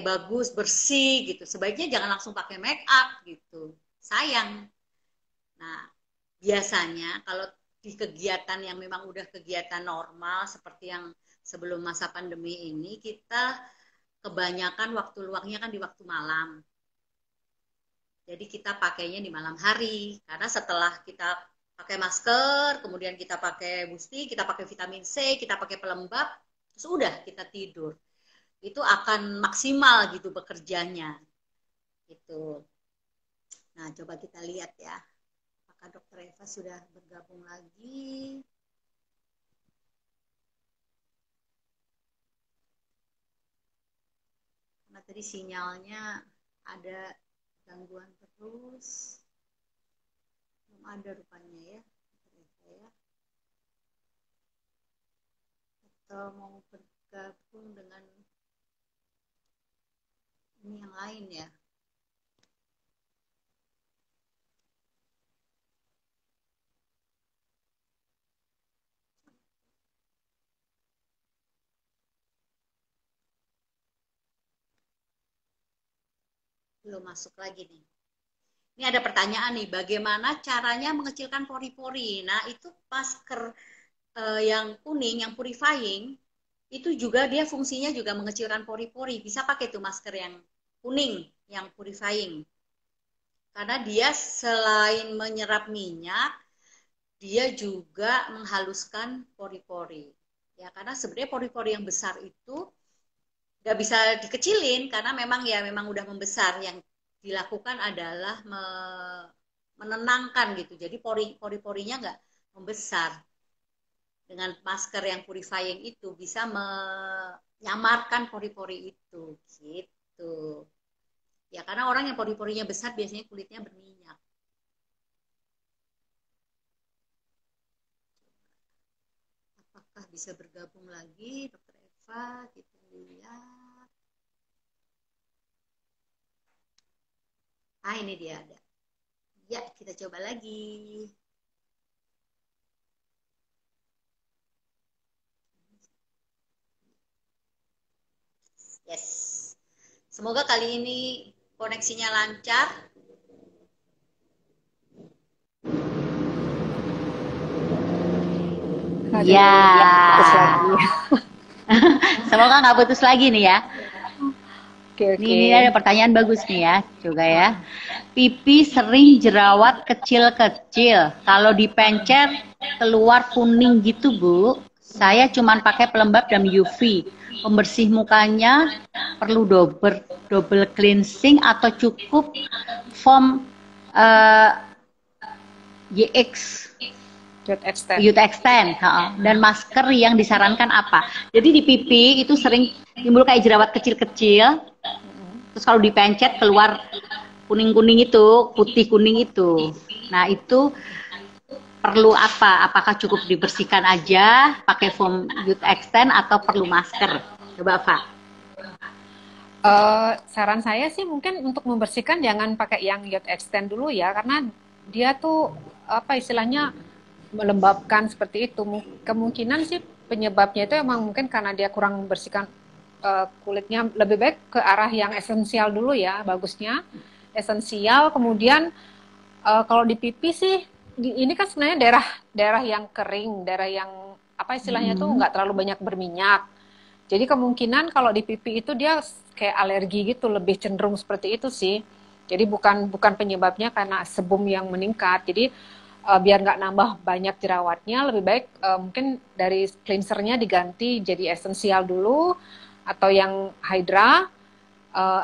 bagus bersih gitu. Sebaiknya jangan langsung pakai make up gitu, sayang. Nah biasanya kalau di kegiatan yang memang udah kegiatan normal seperti yang sebelum masa pandemi ini, kita kebanyakan waktu luangnya kan di waktu malam. Jadi kita pakainya di malam hari, karena setelah kita pakai masker, kemudian kita pakai boosting, kita pakai vitamin C, kita pakai pelembab, terus udah kita tidur. Itu akan maksimal gitu bekerjanya. Gitu. Nah, coba kita lihat ya. Apakah Dokter Eva sudah bergabung lagi? Karena tadi sinyalnya ada gangguan terus. Belum ada rupanya ya. Atau mau bergabung dengan ini yang lain ya. Belum masuk lagi nih. Ini ada pertanyaan nih, bagaimana caranya mengecilkan pori-pori? Nah, itu masker yang kuning, yang purifying, itu juga dia fungsinya juga mengecilkan pori-pori. Bisa pakai tuh masker yang kuning, yang purifying. Karena dia selain menyerap minyak, dia juga menghaluskan pori-pori. Ya, karena sebenarnya pori-pori yang besar itu nggak bisa dikecilin karena memang ya memang udah membesar. Yang dilakukan adalah menenangkan gitu. Jadi pori-porinya nggak membesar. Dengan masker yang purifying itu bisa menyamarkan pori-pori itu gitu. Ya karena orang yang pori-porinya besar biasanya kulitnya berminyak. Apakah bisa bergabung lagi, Dokter Eva? Kita lihat. Ah, ini dia ada. Ya, kita coba lagi. Yes. Semoga kali ini koneksinya lancar. Ya. Putus lagi. Semoga nggak putus lagi nih ya. Oke. Ini ada pertanyaan bagus nih ya, juga ya. Pipi sering jerawat kecil-kecil. Kalau dipencet keluar kuning gitu, Bu. Saya cuma pakai pelembab dan UV. Pembersih mukanya perlu double cleansing atau cukup foam YX Youth Extend. Dan masker yang disarankan apa? Jadi di pipi itu sering timbul kayak jerawat kecil-kecil. Terus kalau dipencet keluar kuning-kuning itu, putih kuning itu. Nah, itu perlu apa? Apakah cukup dibersihkan aja pakai foam Youth Extend atau perlu masker? Coba, Pak. Saran saya sih mungkin untuk membersihkan jangan pakai yang Youth Extend dulu ya, karena dia tuh apa istilahnya melembabkan seperti itu. Kemungkinan sih penyebabnya itu emang mungkin karena dia kurang membersihkan kulitnya. Lebih baik ke arah yang esensial dulu ya, bagusnya esensial. Kemudian kalau di pipi sih ini kan sebenarnya daerah yang kering, daerah yang apa istilahnya tuh nggak terlalu banyak berminyak. Jadi kemungkinan kalau di pipi itu dia kayak alergi gitu, lebih cenderung seperti itu sih. Jadi bukan penyebabnya karena sebum yang meningkat. Jadi biar nggak nambah banyak jerawatnya, lebih baik mungkin dari cleansernya diganti jadi esensial dulu atau yang Hydra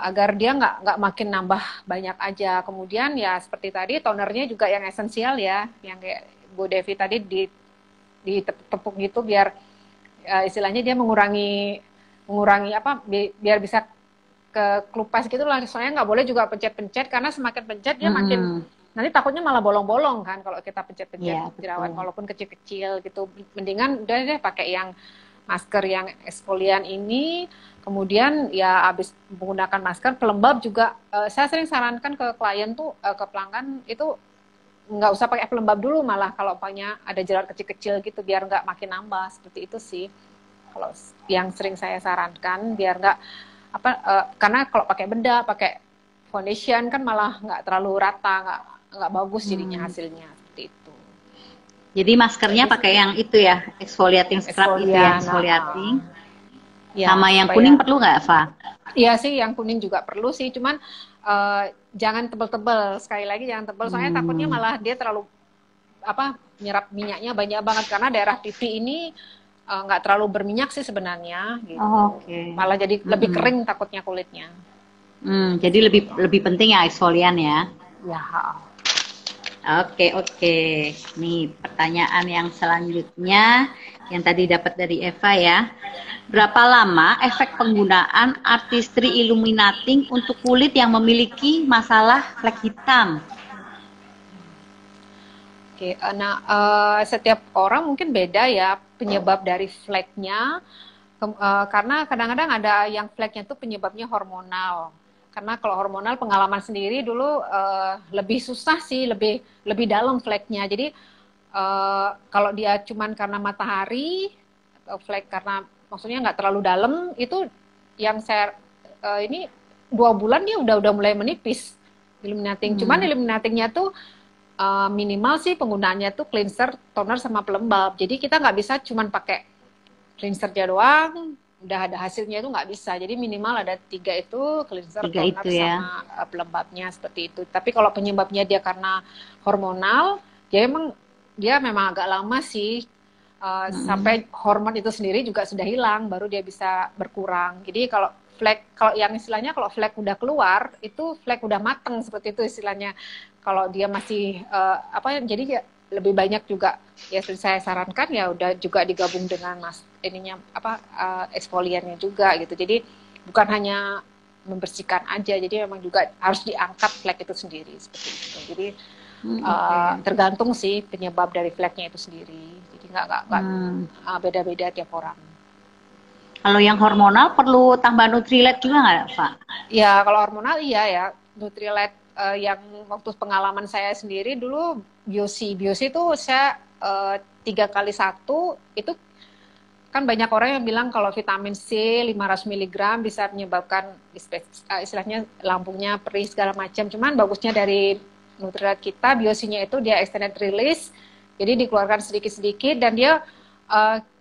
agar dia nggak makin nambah banyak aja. Kemudian ya seperti tadi tonernya juga yang esensial ya, yang kayak Bu Devi tadi ditepuk gitu biar istilahnya dia mengurangi apa biar bisa ke kelupas gitu lah. Soalnya nggak boleh juga pencet-pencet karena semakin pencet dia makin nanti takutnya malah bolong-bolong kan kalau kita pencet-pencet jerawat walaupun kecil-kecil gitu. Mendingan udah deh pakai yang masker yang eksfolian ini. Kemudian ya habis menggunakan masker pelembab juga saya sering sarankan ke klien tuh ke pelanggan itu nggak usah pakai pelembab dulu, malah kalau umpamanya ada jerawat kecil-kecil gitu biar nggak makin nambah. Seperti itu sih kalau yang sering saya sarankan, biar nggak apa karena kalau pakai bedak, pakai foundation kan malah nggak terlalu rata, nggak bagus jadinya hasilnya seperti itu. Jadi maskernya pakai yang itu ya, exfoliating scrub itu ya, exfoliating. Ya, sama yang kuning perlu nggak, Eva? Iya sih, yang kuning juga perlu sih, cuman jangan tebel-tebel. Sekali lagi jangan tebel, soalnya takutnya malah dia terlalu apa nyerap minyaknya banyak banget karena daerah pipi ini nggak terlalu berminyak sih sebenarnya. Gitu. Malah jadi lebih kering takutnya kulitnya. Jadi lebih penting ya eksfolian ya. Ya. Oke. Nih pertanyaan yang selanjutnya yang tadi dapat dari Eva ya. Berapa lama efek penggunaan artistry illuminating untuk kulit yang memiliki masalah flek hitam? Oke, nah setiap orang mungkin beda ya penyebab dari fleknya. Karena kadang-kadang ada yang fleknya itu penyebabnya hormonal. Karena kalau hormonal pengalaman sendiri dulu lebih susah sih, lebih dalam fleknya. Jadi kalau dia cuman karena matahari atau flek karena maksudnya nggak terlalu dalam, itu yang saya ini 2 bulan dia udah mulai menipis. illuminating. Cuman illuminatingnya tuh minimal sih penggunaannya tuh cleanser, toner sama pelembab. Jadi kita nggak bisa cuman pakai cleansernya doang, udah ada hasilnya itu nggak bisa. Jadi minimal ada 3 itu, cleanser, toner itu ya. sama pelembabnya seperti itu. Tapi kalau penyebabnya dia karena hormonal, dia memang agak lama sih. Sampai hormon itu sendiri juga sudah hilang, baru dia bisa berkurang. Jadi kalau yang istilahnya kalau flek udah keluar, itu flek udah mateng seperti itu istilahnya. Kalau dia masih jadi ya lebih banyak juga ya saya sarankan ya udah juga digabung dengan eksfoliannya juga gitu. Jadi bukan hanya membersihkan aja, jadi memang juga harus diangkat flek itu sendiri seperti itu. Jadi tergantung sih penyebab dari fleknya itu sendiri. Jadi nggak beda-beda tiap orang. Kalau yang hormonal perlu tambah Nutrilite juga nggak, Pak? Ya kalau hormonal iya ya, Nutrilite yang waktu pengalaman saya sendiri dulu Biosi itu saya 3x1 itu kan banyak orang yang bilang kalau vitamin C 500 mg bisa menyebabkan istilahnya lambungnya perih segala macam. Cuman bagusnya dari Nutrilite kita, biosinya itu dia extended release, jadi dikeluarkan sedikit-sedikit dan dia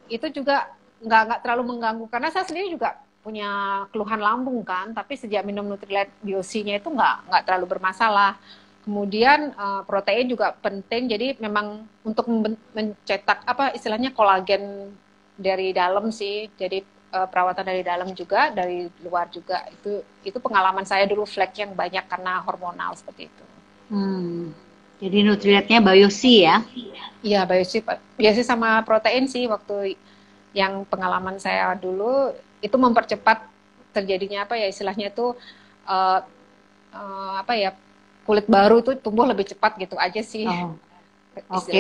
itu juga nggak terlalu mengganggu karena saya sendiri juga punya keluhan lambung kan, tapi sejak minum Nutrilite biosinya itu nggak terlalu bermasalah. Kemudian protein juga penting, jadi memang untuk mencetak istilahnya kolagen dari dalam sih, jadi perawatan dari dalam juga, dari luar juga. Itu pengalaman saya dulu flek yang banyak karena hormonal seperti itu. Jadi Nutrilite-nya Biosi ya? Iya, Biosi sama protein sih waktu yang pengalaman saya dulu itu mempercepat terjadinya istilahnya itu kulit baru tuh tumbuh lebih cepat gitu aja sih. Oke.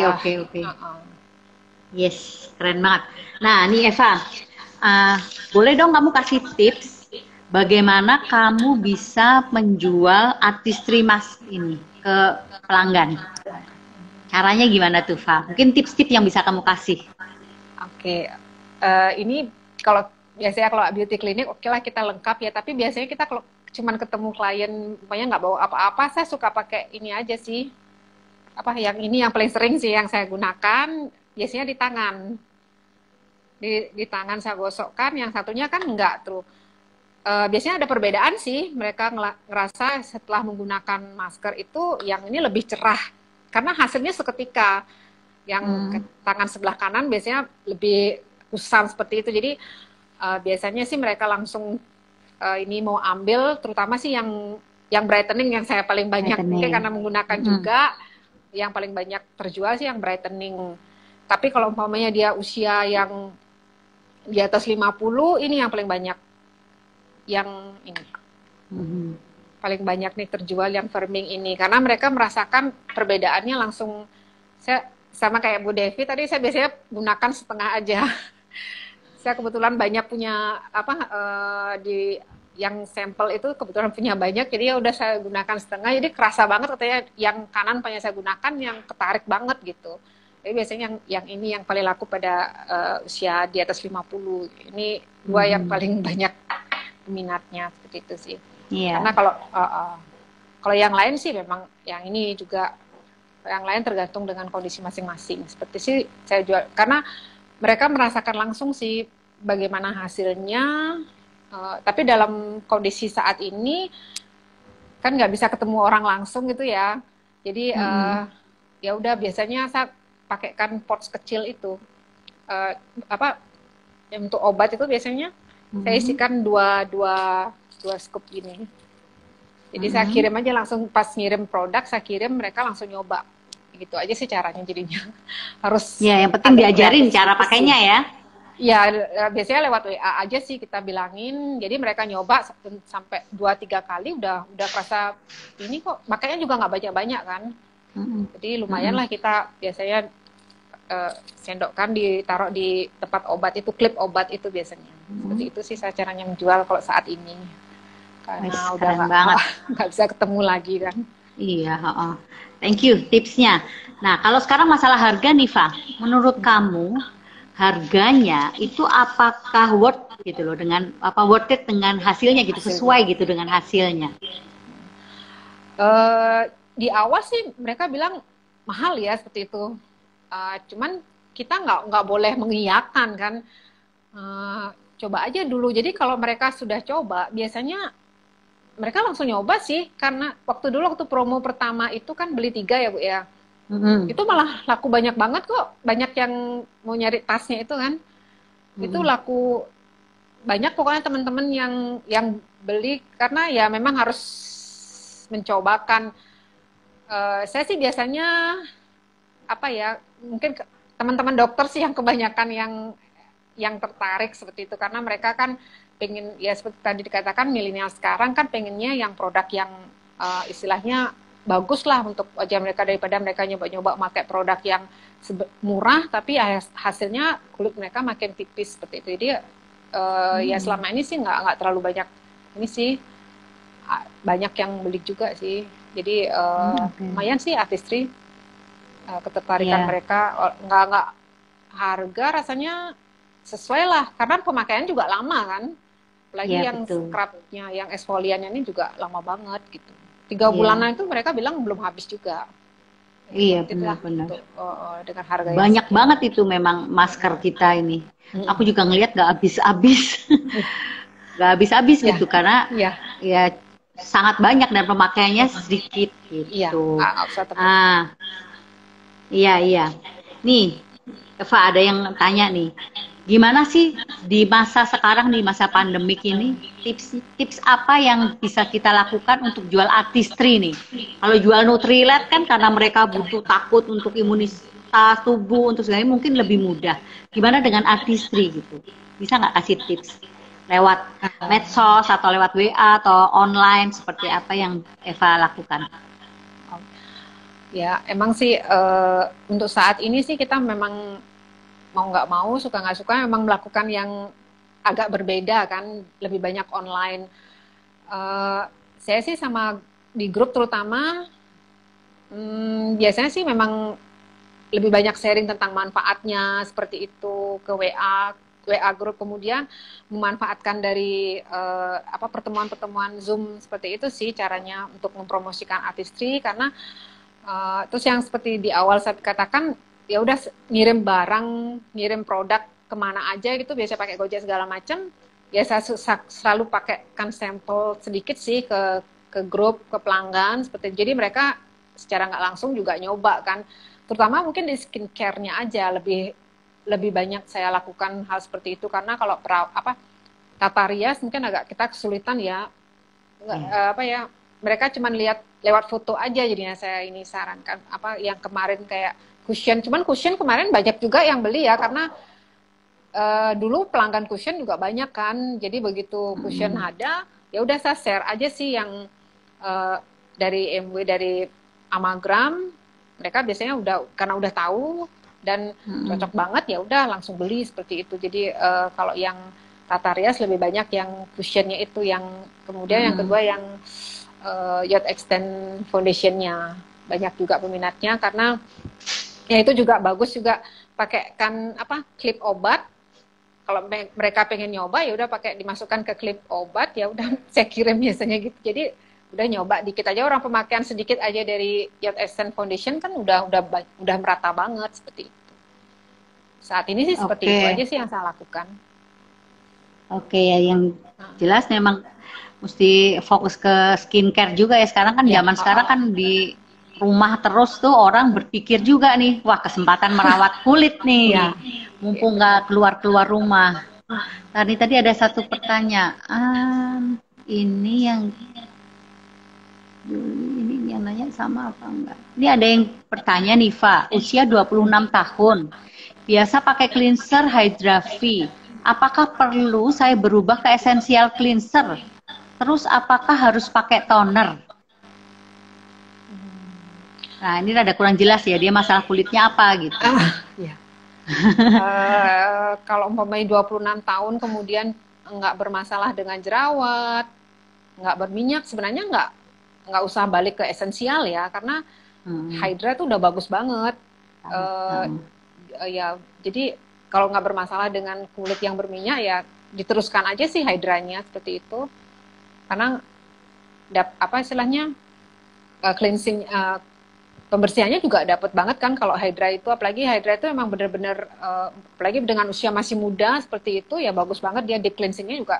Yes, keren banget. Nah, nih Eva, boleh dong kamu kasih tips bagaimana kamu bisa menjual artistry mask ini ke pelanggan? Caranya gimana tuh, Eva? Mungkin tips-tips yang bisa kamu kasih. Oke. Ini kalau biasanya kalau beauty clinic oke lah kita lengkap ya, tapi biasanya kita kalau cuman ketemu klien pokoknya nggak bawa apa-apa, saya suka pakai ini aja sih. Yang paling sering sih yang saya gunakan biasanya di tangan. Di tangan saya gosokkan, yang satunya kan enggak tuh. Biasanya ada perbedaan sih, mereka ngerasa setelah menggunakan masker itu yang ini lebih cerah karena hasilnya seketika. Yang tangan sebelah kanan biasanya lebih kusam seperti itu. Jadi biasanya sih mereka langsung ini mau ambil, terutama sih yang brightening yang saya paling banyak mungkin karena menggunakan juga yang paling banyak terjual sih yang brightening. Tapi kalau umpamanya dia usia yang di atas 50, ini yang paling banyak. Yang ini. Paling banyak nih terjual yang firming ini. Karena mereka merasakan perbedaannya langsung. Saya sama kayak Bu Devi tadi, saya biasanya gunakan setengah aja. Saya kebetulan banyak punya di yang sampel itu kebetulan punya banyak, jadi ya udah saya gunakan setengah, jadi kerasa banget katanya yang kanan banyak saya gunakan, yang ketarik banget gitu. Jadi biasanya yang ini yang paling laku pada usia di atas 50. Ini dua yang paling banyak minatnya seperti itu sih. Karena kalau yang lain sih memang yang ini juga, yang lain tergantung dengan kondisi masing-masing. Seperti sih saya jual karena mereka merasakan langsung sih bagaimana hasilnya. Tapi dalam kondisi saat ini kan nggak bisa ketemu orang langsung gitu ya. Jadi ya udah biasanya saya pakaikan pouch kecil itu. Untuk obat itu biasanya saya isikan dua scoop ini. Jadi saya kirim aja langsung, pas ngirim produk saya kirim, mereka langsung nyoba. Gitu aja sih caranya jadinya. Harus ya, yang penting diajarin cara pakainya ya. Ya, biasanya lewat WA aja sih kita bilangin. Jadi mereka nyoba sampai 2-3 kali udah kerasa ini kok makanya juga nggak banyak-banyak kan. Jadi lumayan lah kita biasanya sendokkan ditaruh di tempat obat itu, klip obat itu biasanya. Seperti itu sih saya caranya menjual kalau saat ini. Karena udah nggak bisa ketemu lagi kan. Iya, thank you tipsnya. Nah, kalau sekarang masalah harga nih, Fa, menurut kamu harganya itu apakah worth gitu loh, dengan worth it dengan hasilnya gitu, sesuai gitu dengan hasilnya? Di awal sih mereka bilang mahal ya seperti itu. Cuman kita nggak boleh mengiyakan kan. Eh, Coba aja dulu. Jadi kalau mereka sudah coba, biasanya mereka langsung nyoba sih. Karena waktu promo pertama itu kan beli 3 ya Bu ya. Mm-mm. Itu malah laku banyak banget kok. Banyak yang mau nyari tasnya itu kan. Itu Mm-mm. laku banyak pokoknya teman-teman yang beli karena ya memang harus mencobakan. Saya sih biasanya apa ya, mungkin teman-teman dokter sih yang kebanyakan yang tertarik seperti itu karena mereka kan pengen ya seperti tadi dikatakan milenial sekarang kan pengennya yang produk yang istilahnya bagus lah untuk wajah mereka daripada mereka nyoba-nyoba pakai produk yang murah tapi hasilnya kulit mereka makin tipis seperti itu. Jadi ya selama ini sih nggak terlalu banyak ini sih, banyak yang beli juga sih. Jadi Okay. lumayan sih artistry, ketertarikan Iya, mereka. Nggak harga rasanya sesuai lah karena pemakaian juga lama kan, apalagi iya yang betul. scrubnya yang eksfoliannya ini juga lama banget gitu. 3 bulanan Iya, itu mereka bilang belum habis juga. Jadi iya worth it lah benar-benar. untuk dengan harga yang Banyak segitu. banget itu memang masker kita ini. Aku Mm-mm. juga ngelihat gak habis-habis, gak habis-habis Ya, gitu karena ya, ya sangat banyak dan pemakaiannya sedikit iya. gitu. Nggak usah tebak. Ah, iya iya. Nih, Eva ada yang tanya nih. Gimana sih di masa sekarang di masa pandemik ini tips apa yang bisa kita lakukan untuk jual artistry nih? Kalau jual Nutrilite kan karena mereka butuh takut untuk imunitas tubuh untuk segala mungkin lebih mudah. Gimana dengan artistry gitu? Bisa nggak kasih tips lewat medsos atau lewat WA atau online seperti apa yang Eva lakukan? Ya, emang sih untuk saat ini sih kita memang mau nggak mau, suka nggak suka, memang melakukan yang agak berbeda kan, lebih banyak online. Eh, saya sih sama di grup terutama, biasanya sih memang lebih banyak sharing tentang manfaatnya seperti itu ke WA grup, kemudian memanfaatkan dari apa pertemuan-pertemuan Zoom seperti itu sih caranya untuk mempromosikan artistry karena terus yang seperti di awal saya katakan ya udah ngirim barang, ngirim produk kemana aja gitu, biasa pakai Gojek segala macam. Ya saya selalu pakaikan sampel sedikit sih ke grup, ke pelanggan seperti itu. Jadi mereka secara nggak langsung juga nyoba kan. Terutama mungkin di skincare-nya aja lebih lebih banyak saya lakukan hal seperti itu karena kalau apa tata rias mungkin agak kita kesulitan ya. Nggak, Ya. apa ya, mereka cuma lihat lewat foto aja, jadinya saya ini sarankan apa yang kemarin kayak cushion, cuman cushion kemarin banyak juga yang beli ya karena dulu pelanggan cushion juga banyak kan, jadi begitu cushion ada ya udah saya share aja sih yang eh, dari MW dari Amagram, mereka biasanya udah karena udah tahu dan cocok banget ya udah langsung beli seperti itu. Jadi kalau yang tata rias lebih banyak yang cushionnya itu, yang kemudian yang kedua yang Yacht Extend Foundation-nya banyak juga peminatnya karena ya itu juga bagus juga, pakai kan apa klip obat. Kalau mereka pengen nyoba ya udah pakai dimasukkan ke klip obat, ya udah saya kirim biasanya gitu. Jadi udah nyoba dikit aja, orang pemakaian sedikit aja dari Yacht Extend Foundation kan udah merata banget seperti itu. Saat ini sih seperti itu Oke, aja sih yang saya lakukan. oke ya yang jelas memang mesti fokus ke skincare juga ya. Sekarang kan Ya, zaman sekarang kan di rumah terus tuh orang berpikir juga nih, wah kesempatan merawat kulit nih, ya, mumpung nggak keluar-keluar rumah. Tadi ada satu pertanyaan, ini yang ini yang nanya sama apa enggak? Ini ada yang bertanya nih, Fa, usia 26 tahun. Biasa pakai cleanser Hydra V. Apakah perlu saya berubah ke essential cleanser? Terus apakah harus pakai toner? Nah, ini rada kurang jelas ya, dia masalah kulitnya apa gitu. ya. Kalau umpamanya 26 tahun kemudian nggak bermasalah dengan jerawat, nggak berminyak, sebenarnya nggak usah balik ke esensial ya, karena Hydra tuh udah bagus banget. Eh, Ya, jadi kalau nggak bermasalah dengan kulit yang berminyak ya diteruskan aja sih Hydranya seperti itu, karena apa istilahnya cleansing, pembersihannya juga dapat banget kan kalau Hydra itu, apalagi Hydra itu emang bener-bener apalagi dengan usia masih muda seperti itu ya bagus banget, dia deep cleansingnya juga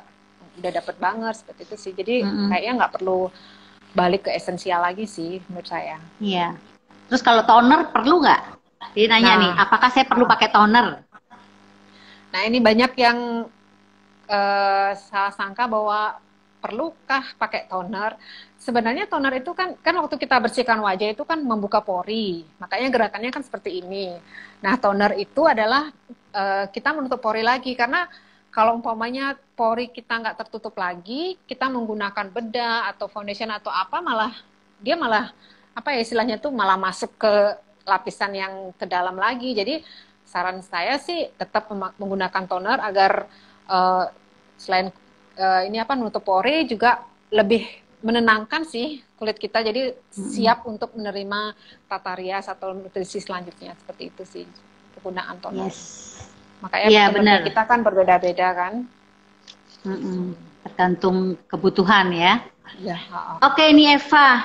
udah dapat banget seperti itu sih. Jadi kayaknya nggak perlu balik ke esensial lagi sih menurut saya. Iya. Terus kalau toner perlu nggak? Dia nanya nih, apakah saya perlu pakai toner? Nah ini banyak yang salah sangka bahwa perlukah pakai toner. Sebenarnya toner itu kan waktu kita bersihkan wajah itu kan membuka pori, makanya gerakannya kan seperti ini. Nah toner itu adalah kita menutup pori lagi, karena kalau umpamanya pori kita nggak tertutup lagi, kita menggunakan bedah atau foundation atau apa, malah apa ya istilahnya tuh malah masuk ke lapisan yang ke dalam lagi. Jadi saran saya sih tetap menggunakan toner agar selain ini menutup pori juga lebih menenangkan sih kulit kita, jadi siap untuk menerima tata rias atau nutrisi selanjutnya, seperti itu sih penggunaan toner. Makanya benar. Kita kan berbeda-beda kan. Tergantung kebutuhan ya. Ya. Oke, ini Eva,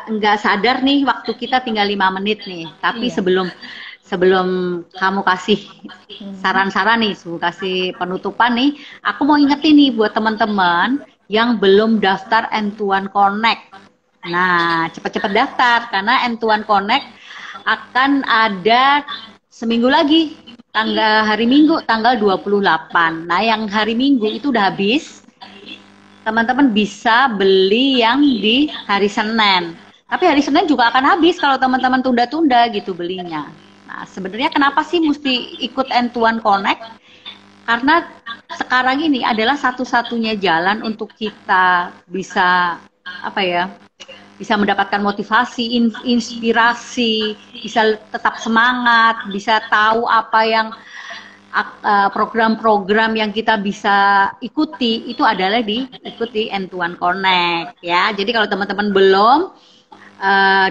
nggak sadar nih waktu kita tinggal 5 menit nih. Tapi sebelum kamu kasih saran-saran nih, sebelum kasih penutupan nih, aku mau ingetin nih buat teman-teman yang belum daftar N2 Connect. Nah, cepat-cepat daftar karena N2 Connect akan ada seminggu lagi, hari Minggu tanggal 28. Nah, yang hari Minggu itu udah habis. Teman-teman bisa beli yang di hari Senin. Tapi hari Senin juga akan habis kalau teman-teman tunda-tunda gitu belinya. Nah, sebenarnya kenapa sih mesti ikut N2 Connect? Karena sekarang ini adalah satu-satunya jalan untuk kita bisa bisa mendapatkan motivasi, inspirasi, bisa tetap semangat, bisa tahu apa yang program-program yang kita bisa ikuti itu adalah diikuti N2 Connect ya. Jadi kalau teman-teman belum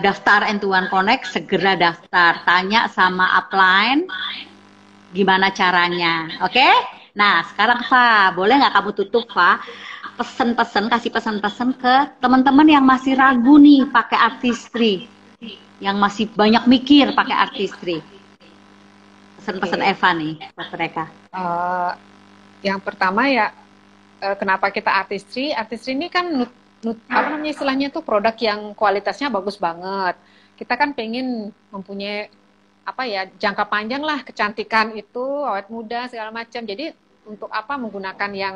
daftar N2 Connect, segera daftar, tanya sama upline gimana caranya, oke? Nah, sekarang Fa, boleh nggak kamu tutup, Fa? Kasih pesan-pesan ke teman-teman yang masih ragu nih pakai artistry, yang masih banyak mikir pakai artistry. Pesan-pesan Eva nih buat mereka. Yang pertama ya, kenapa kita artistry? Artistry ini kan istilahnya tuh produk yang kualitasnya bagus banget. Kita kan pengen mempunyai jangka panjang lah, kecantikan itu, awet muda segala macam. Jadi untuk apa menggunakan yang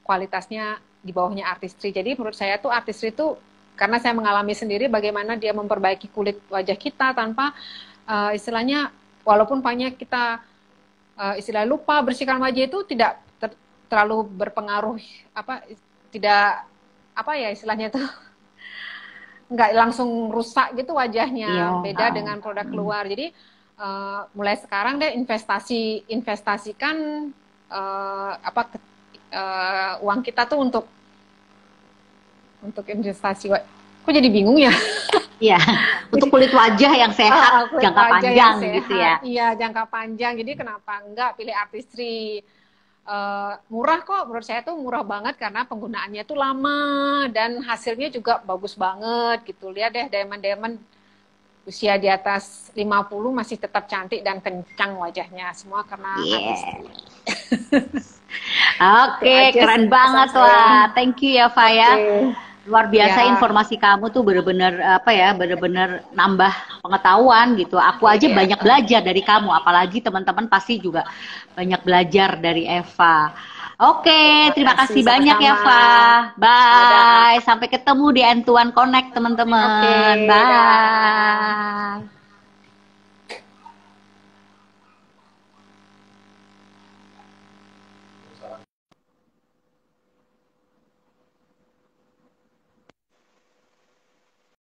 kualitasnya di bawahnya artistry. Jadi menurut saya tuh artistry itu, karena saya mengalami sendiri bagaimana dia memperbaiki kulit wajah kita tanpa istilahnya walaupun banyak kita istilah lupa bersihkan wajah itu tidak terlalu berpengaruh istilahnya tuh nggak langsung rusak gitu wajahnya. Beda dengan produk luar. Jadi mulai sekarang deh investasikan uang kita tuh untuk investasi. Kok jadi bingung ya? Iya, untuk kulit wajah yang sehat, jangka panjang gitu ya. Iya, jangka panjang. Jadi kenapa enggak pilih artistry? Murah kok, menurut saya tuh murah banget karena penggunaannya tuh lama dan hasilnya juga bagus banget gitu. Lihat deh diamond usia di atas 50 masih tetap cantik dan kencang wajahnya, semua karena artistry. Oke, keren banget lah. Thank you ya, Faya. Luar biasa informasi kamu tuh bener-bener bener-bener nambah pengetahuan gitu. Aku aja banyak belajar dari kamu, apalagi teman-teman pasti juga banyak belajar dari Eva. Oke, terima kasih banyak ya, Fa. Bye. Sampai ketemu di N2 Connect, teman-teman. Bye.